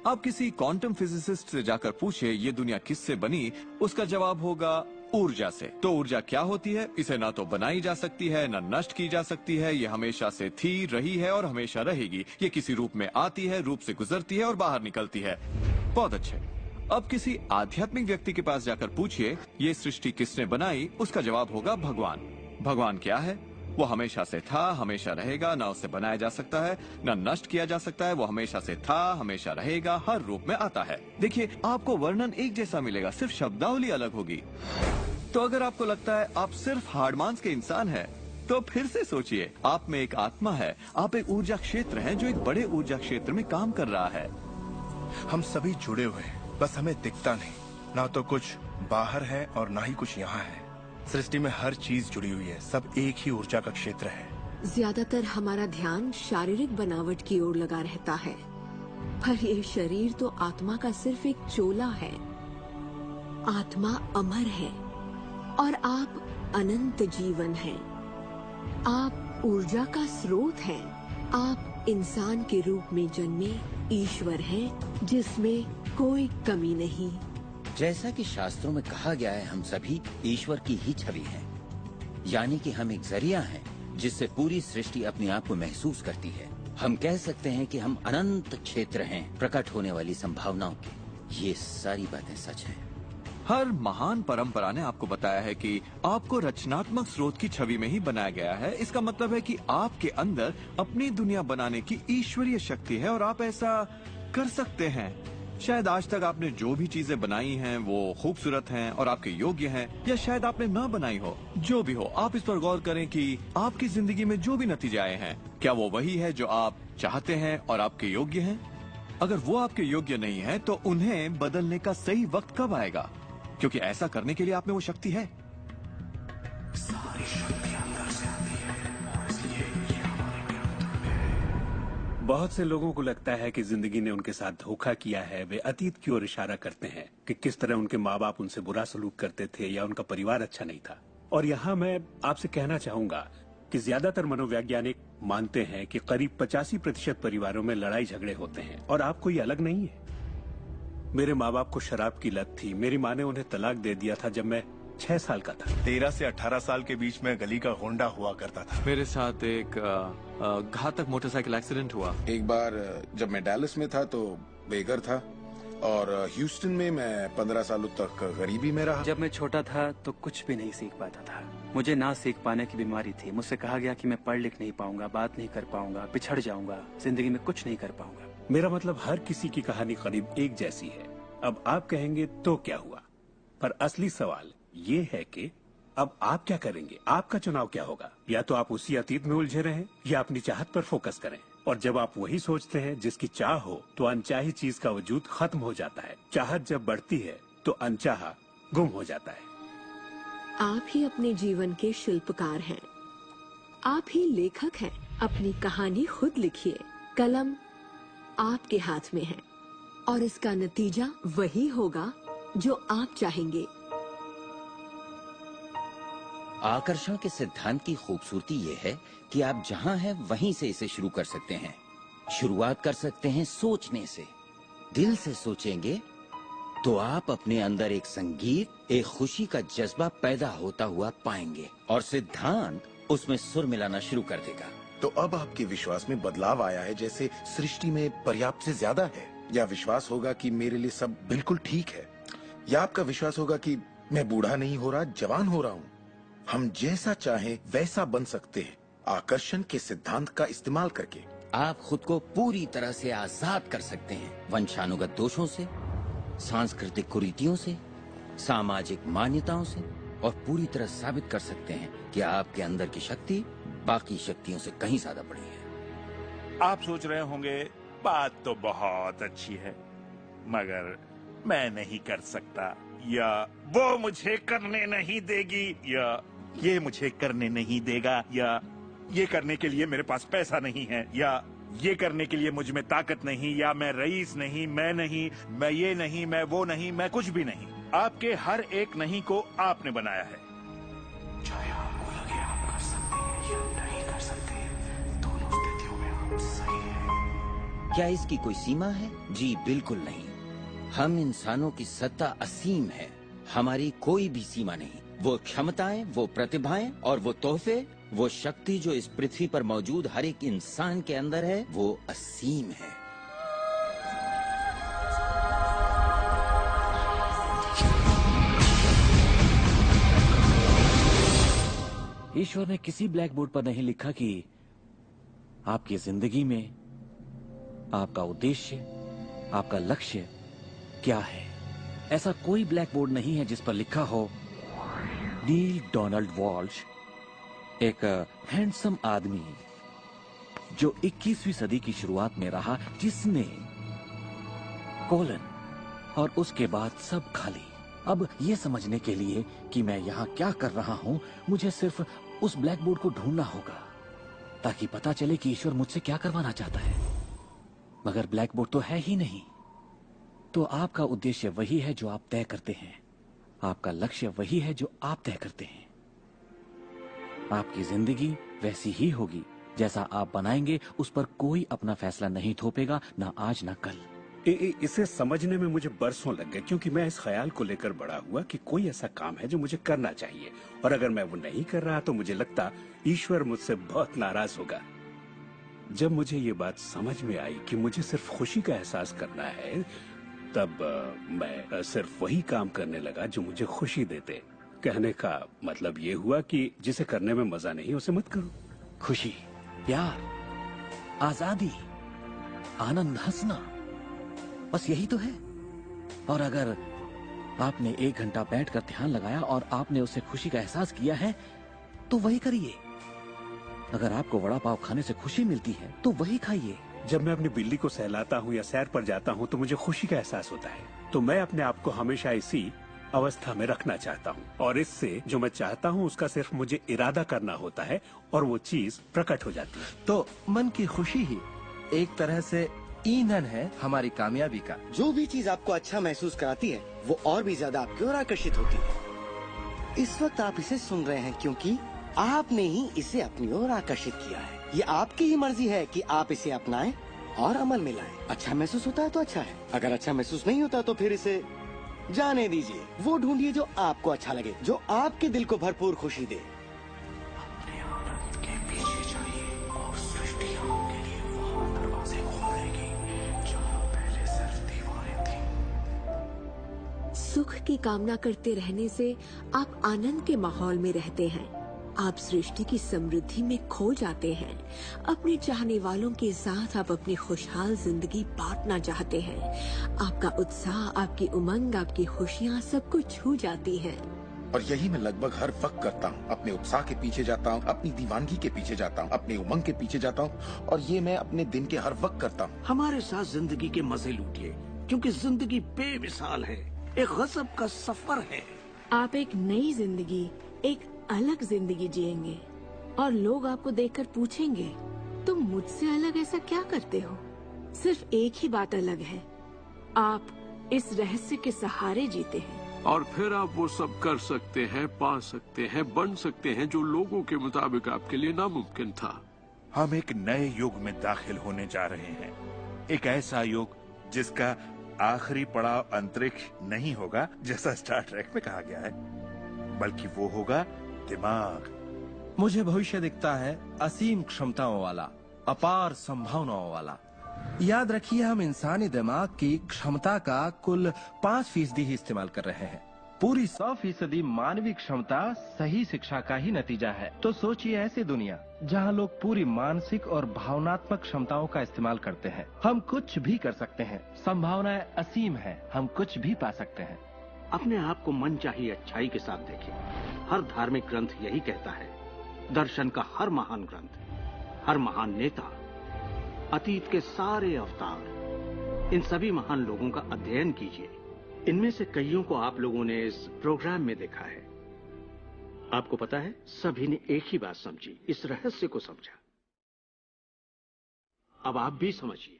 [SPEAKER 20] आप किसी क्वांटम फिजिसिस्ट से जाकर पूछिए ये दुनिया किससे बनी, उसका जवाब होगा ऊर्जा से। तो ऊर्जा क्या होती है? इसे ना तो बनाई जा सकती है, ना नष्ट की जा सकती है। ये हमेशा से थी, रही है और हमेशा रहेगी। ये किसी रूप में आती है, रूप से गुजरती है और बाहर निकलती है। बहुत अच्छे। अब किसी आध्यात्मिक व्यक्ति के पास जाकर पूछिए ये सृष्टि किसने बनाई, उसका जवाब होगा भगवान। भगवान क्या है? वो हमेशा से था, हमेशा रहेगा, ना उसे बनाया जा सकता है, ना नष्ट किया जा सकता है। वो हमेशा से था, हमेशा रहेगा, हर रूप में आता है। देखिए, आपको वर्णन एक जैसा मिलेगा, सिर्फ शब्दावली अलग होगी। तो अगर आपको लगता है आप सिर्फ हाड़ मांस के इंसान हैं, तो फिर से सोचिए, आप में एक आत्मा है, आप एक ऊर्जा क्षेत्र हैं जो एक बड़े ऊर्जा क्षेत्र में काम कर रहा है।
[SPEAKER 12] हम सभी जुड़े हुए हैं, बस हमें दिखता नहीं। ना तो कुछ बाहर है और ना ही कुछ यहाँ है। सृष्टि में हर चीज जुड़ी हुई है, सब एक ही ऊर्जा का क्षेत्र है।
[SPEAKER 11] ज्यादातर हमारा ध्यान शारीरिक बनावट की ओर लगा रहता है, पर ये शरीर तो आत्मा का सिर्फ एक चोला है। आत्मा अमर है और आप अनंत जीवन हैं। आप ऊर्जा का स्रोत हैं। आप इंसान के रूप में जन्मे ईश्वर हैं, जिसमें कोई कमी नहीं।
[SPEAKER 8] जैसा कि शास्त्रों में कहा गया है, हम सभी ईश्वर की ही छवि हैं। यानी कि हम एक जरिया हैं जिससे पूरी सृष्टि अपने आप को महसूस करती है। हम कह सकते हैं कि हम अनंत क्षेत्र हैं प्रकट होने वाली संभावनाओं की। ये सारी बातें सच हैं।
[SPEAKER 20] हर महान परंपरा ने आपको बताया है कि आपको रचनात्मक स्रोत की छवि में ही बनाया गया है। इसका मतलब है कि आपके अंदर अपनी दुनिया बनाने की ईश्वरीय शक्ति है और आप ऐसा कर सकते हैं। शायद आज तक आपने जो भी चीजें बनाई हैं वो खूबसूरत हैं और आपके योग्य हैं, या शायद आपने ना बनाई हो। जो भी हो, आप इस पर गौर करें कि आपकी जिंदगी में जो भी नतीजे आए हैं, क्या वो वही है जो आप चाहते हैं और आपके योग्य हैं? अगर वो आपके योग्य नहीं है तो उन्हें बदलने का सही वक्त कब आएगा? क्योंकि ऐसा करने के लिए आप में वो शक्ति है।
[SPEAKER 2] सारी शक्ति अंदर से आती है और इसलिए ये हमारे व्यक्तित्व में है। बहुत से लोगों को लगता है कि जिंदगी ने उनके साथ धोखा किया है। वे अतीत की ओर इशारा करते हैं कि किस तरह उनके माँ बाप उनसे बुरा सलूक करते थे या उनका परिवार अच्छा नहीं था। और यहाँ मैं आपसे कहना चाहूंगा कि ज्यादातर मनोवैज्ञानिक मानते हैं कि करीब 85% परिवारों में लड़ाई झगड़े होते हैं और आप कोई अलग नहीं है। मेरे माँ बाप को शराब की लत थी। मेरी माँ ने उन्हें तलाक दे दिया था जब मैं 6 साल का था।
[SPEAKER 12] 13 से 18 साल के बीच में गली का होंडा हुआ करता था।
[SPEAKER 14] मेरे साथ एक घातक मोटरसाइकिल एक्सीडेंट हुआ।
[SPEAKER 3] एक बार जब मैं डैलस में था तो बेघर था और ह्यूस्टन में मैं 15 सालों तक गरीबी में रहा।
[SPEAKER 1] जब मैं छोटा था तो कुछ भी नहीं सीख पाता था। मुझे ना सीख पाने की बीमारी थी। मुझसे कहा गया कि मैं पढ़ लिख नहीं पाऊंगा, बात नहीं कर पाऊंगा, पिछड़ जाऊंगा, जिंदगी में कुछ नहीं कर पाऊंगा।
[SPEAKER 2] मेरा मतलब हर किसी की कहानी करीब एक जैसी है। अब आप कहेंगे तो क्या हुआ, पर असली सवाल ये है कि अब आप क्या करेंगे? आपका चुनाव क्या होगा? या तो आप उसी अतीत में उलझे रहें या अपनी चाहत पर फोकस करें। और जब आप वही सोचते हैं जिसकी चाह हो तो अनचाही चीज का वजूद खत्म हो जाता है। चाहत जब बढ़ती है तो अनचाहा गुम हो जाता है।
[SPEAKER 11] आप ही अपने जीवन के शिल्पकार हैं। आप ही लेखक हैं। अपनी कहानी खुद लिखिए। कलम आपके हाथ में है और इसका नतीजा वही होगा जो आप चाहेंगे।
[SPEAKER 8] आकर्षण के सिद्धांत की खूबसूरती ये है कि आप जहां हैं वहीं से इसे शुरू कर सकते हैं। शुरुआत कर सकते हैं सोचने से। दिल से सोचेंगे तो आप अपने अंदर एक संगीत, एक खुशी का जज्बा पैदा होता हुआ पाएंगे और सिद्धांत उसमें सुर मिलाना शुरू कर देगा।
[SPEAKER 3] तो अब आपके विश्वास में बदलाव आया है, जैसे सृष्टि में पर्याप्त से ज्यादा है, या विश्वास होगा कि मेरे लिए सब बिल्कुल ठीक है, या आपका विश्वास होगा कि मैं बूढ़ा नहीं हो रहा, जवान हो रहा हूँ। हम जैसा चाहें वैसा बन सकते हैं आकर्षण के सिद्धांत का इस्तेमाल करके।
[SPEAKER 8] आप खुद को पूरी तरह से आजाद कर सकते हैं वंशानुगत दोषों से, सांस्कृतिक कुरीतियों से, सामाजिक मान्यताओं से, और पूरी तरह साबित कर सकते हैं कि आपके अंदर की शक्ति बाकी शक्तियों से कहीं ज्यादा बड़ी है।
[SPEAKER 19] आप सोच रहे होंगे बात तो बहुत अच्छी है, मगर मैं नहीं कर सकता, या वो मुझे करने नहीं देगी, या ये मुझे करने नहीं देगा, या ये करने के लिए मेरे पास पैसा नहीं है, या ये करने के लिए मुझ में ताकत नहीं, या मैं रईस नहीं, मैं नहीं, मैं ये नहीं, मैं वो नहीं, मैं कुछ भी नहीं। आपके हर एक नहीं को आपने बनाया है।
[SPEAKER 2] चाहे आपको लगे आप कर सकते हैं या नहीं कर सकते, दोनों स्थितियों में आप सही हैं।
[SPEAKER 8] क्या इसकी कोई सीमा है? जी बिल्कुल नहीं। हम इंसानों की सत्ता असीम है। हमारी कोई भी सीमा नहीं। वो क्षमताएं, वो प्रतिभाएं और वो तोहफे, वो शक्ति जो इस पृथ्वी पर मौजूद हर एक इंसान के अंदर है, वो असीम है।
[SPEAKER 21] ईश्वर ने किसी ब्लैक बोर्ड पर नहीं लिखा कि आपकी जिंदगी में आपका उद्देश्य, आपका लक्ष्य क्या है। ऐसा कोई ब्लैक बोर्ड नहीं है जिस पर लिखा हो नील डोनाल्ड वॉल्श, एक हैंडसम आदमी जो 21वीं सदी की शुरुआत में रहा, जिसने कोलन और उसके बाद सब खाली। अब ये समझने के लिए कि मैं यहाँ क्या कर रहा हूँ, मुझे सिर्फ उस ब्लैक बोर्ड को ढूंढना होगा ताकि पता चले कि ईश्वर मुझसे क्या करवाना चाहता है। मगर ब्लैक बोर्ड तो है ही नहीं। तो आपका उद्देश्य वही है जो आप तय करते हैं, आपका लक्ष्य वही है जो आप तय करते हैं। आपकी जिंदगी वैसी ही होगी जैसा आप बनाएंगे। उस पर कोई अपना फैसला नहीं थोपेगा, ना आज ना कल।
[SPEAKER 2] इसे समझने में मुझे बरसों लग गए, क्योंकि मैं इस ख्याल को लेकर बड़ा हुआ कि कोई ऐसा काम है जो मुझे करना चाहिए, और अगर मैं वो नहीं कर रहा तो मुझे लगता ईश्वर मुझसे बहुत नाराज होगा। जब मुझे ये बात समझ में आई कि मुझे सिर्फ खुशी का एहसास करना है, तब मैं सिर्फ वही काम करने लगा जो मुझे खुशी देते। कहने का मतलब ये हुआ कि जिसे करने में मजा नहीं उसे मत करो।
[SPEAKER 21] खुशी, प्यार, आजादी, आनंद, हंसना, बस यही तो है। और अगर आपने 1 घंटा बैठकर ध्यान लगाया और आपने उसे खुशी का एहसास किया है तो वही करिए। अगर आपको वड़ा पाव खाने से खुशी मिलती है तो वही खाइए।
[SPEAKER 2] जब मैं अपनी बिल्ली को सहलाता हूँ या सैर पर जाता हूँ तो मुझे खुशी का एहसास होता है। तो मैं अपने आप को हमेशा इसी अवस्था में रखना चाहता हूँ और इससे जो मैं चाहता हूँ उसका सिर्फ मुझे इरादा करना होता है और वो चीज प्रकट हो जाती है।
[SPEAKER 14] तो मन की खुशी ही एक तरह से ईंधन है हमारी कामयाबी का।
[SPEAKER 7] जो भी चीज आपको अच्छा महसूस कराती है वो और भी ज्यादा आपकी ओर आकर्षित होती है। इस वक्त आप इसे सुन रहे हैं क्योंकि आपने ही इसे अपनी ओर आकर्षित किया है। ये आपकी ही मर्जी है कि आप इसे अपनाएं और अमल में लाएं। अच्छा महसूस होता है तो अच्छा है, अगर अच्छा महसूस नहीं होता तो फिर इसे जाने दीजिए। वो ढूंढिए जो आपको अच्छा लगे, जो आपके दिल को भरपूर खुशी दे।
[SPEAKER 4] अपने आनंद के पीछे जाइए और सृष्टि आपके लिए वहां दरवाजे खोलेगी जहां पहले सिर्फ दीवारें थीं।
[SPEAKER 11] सुख की कामना करते रहने से आप आनंद के माहौल में रहते हैं। आप सृष्टि की समृद्धि में खो जाते हैं। अपने चाहने वालों के साथ आप अपनी खुशहाल जिंदगी बांटना चाहते हैं। आपका उत्साह, आपकी उमंग, आपकी खुशियाँ सब कुछ छू जाती हैं।
[SPEAKER 3] और यही मैं लगभग हर वक्त करता हूँ। अपने उत्साह के पीछे जाता हूँ, अपनी दीवानगी के पीछे जाता हूँ, अपनी उमंग के पीछे जाता हूँ और ये मैं अपने दिन के हर वक्त करता हूँ।
[SPEAKER 5] हमारे साथ जिंदगी के मजे लूटिए क्योंकि जिंदगी बेमिसाल है, एक गजब का सफर है।
[SPEAKER 6] आप एक नई जिंदगी, एक अलग जिंदगी जिएंगे और लोग आपको देखकर पूछेंगे तुम मुझसे अलग ऐसा क्या करते हो। सिर्फ एक ही बात अलग है, आप इस रहस्य के सहारे जीते हैं।
[SPEAKER 18] और फिर आप वो सब कर सकते हैं, पा सकते हैं, बन सकते हैं जो लोगों के मुताबिक आपके लिए नामुमकिन था।
[SPEAKER 19] हम एक नए युग में दाखिल होने जा रहे हैं। एक ऐसा युग जिसका आखिरी पड़ाव अंतरिक्ष नहीं होगा जैसा स्टार ट्रेक में कहा गया है, बल्कि वो होगा दिमाग।
[SPEAKER 14] मुझे भविष्य दिखता है असीम क्षमताओं वाला, अपार संभावनाओं वाला। याद रखिए हम इंसानी दिमाग की क्षमता का कुल 5% ही इस्तेमाल कर रहे हैं। पूरी 100% मानवीय क्षमता सही शिक्षा का ही नतीजा है। तो सोचिए ऐसी दुनिया जहां लोग पूरी मानसिक और भावनात्मक क्षमताओं का इस्तेमाल करते हैं। हम कुछ भी कर सकते हैं, संभावनाएं असीम है, हम कुछ भी पा सकते हैं।
[SPEAKER 5] अपने आप को मन चाहिए अच्छाई के साथ देखें। हर धार्मिक ग्रंथ यही कहता है। दर्शन का हर महान ग्रंथ, हर महान नेता, अतीत के सारे अवतार, इन सभी महान लोगों का अध्ययन कीजिए। इनमें से कईयों को आप लोगों ने इस प्रोग्राम में देखा है। आपको पता है सभी ने एक ही बात समझी, इस रहस्य को समझा। अब आप भी समझिए,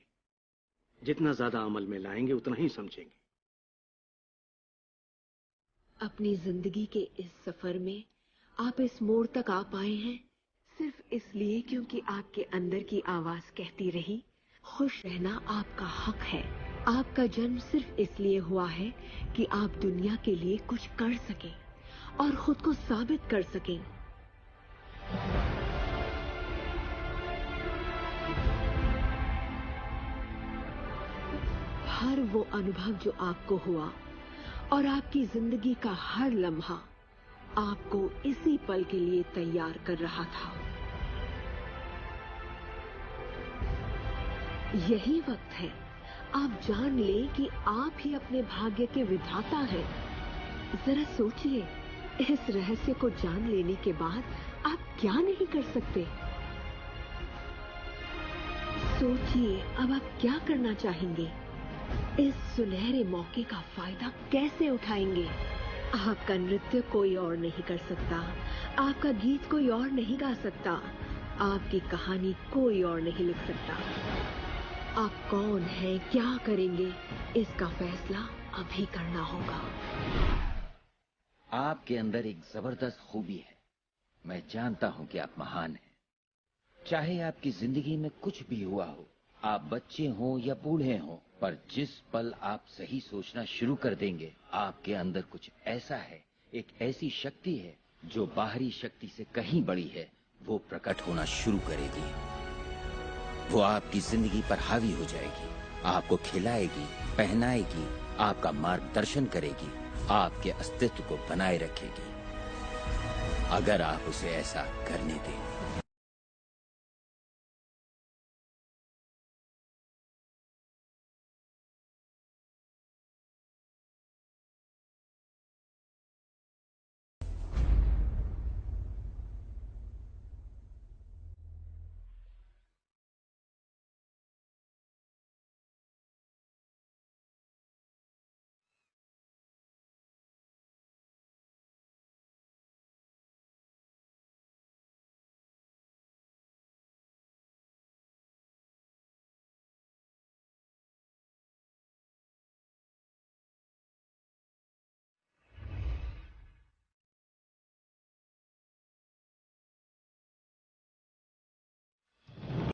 [SPEAKER 5] जितना ज्यादा अमल में लाएंगे उतना ही समझेंगे।
[SPEAKER 11] अपनी जिंदगी के इस सफर में आप इस मोड़ तक आ पाए हैं सिर्फ इसलिए क्योंकि आपके अंदर की आवाज कहती रही, खुश रहना आपका हक है। आपका जन्म सिर्फ इसलिए हुआ है कि आप दुनिया के लिए कुछ कर सकें और खुद को साबित कर सकें। हर वो अनुभव जो आपको हुआ और आपकी जिंदगी का हर लम्हा आपको इसी पल के लिए तैयार कर रहा था। यही वक्त है आप जान लें कि आप ही अपने भाग्य के विधाता हैं। जरा सोचिए, इस रहस्य को जान लेने के बाद आप क्या नहीं कर सकते। सोचिए अब आप क्या करना चाहेंगे, इस सुनहरे मौके का फायदा कैसे उठाएंगे। आपका नृत्य कोई और नहीं कर सकता, आपका गीत कोई और नहीं गा सकता, आपकी कहानी कोई और नहीं लिख सकता। आप कौन हैं, क्या करेंगे, इसका फैसला अभी करना होगा।
[SPEAKER 8] आपके अंदर एक जबरदस्त खूबी है। मैं जानता हूं कि आप महान हैं। चाहे आपकी जिंदगी में कुछ भी हुआ हो, आप बच्चे हों या बूढ़े हों, पर जिस पल आप सही सोचना शुरू कर देंगे, आपके अंदर कुछ ऐसा है, एक ऐसी शक्ति है जो बाहरी शक्ति से कहीं बड़ी है, वो प्रकट होना शुरू करेगी। वो आपकी जिंदगी पर हावी हो जाएगी, आपको खिलाएगी, पहनाएगी, आपका मार्गदर्शन करेगी, आपके अस्तित्व को बनाए रखेगी, अगर आप उसे ऐसा करने दें।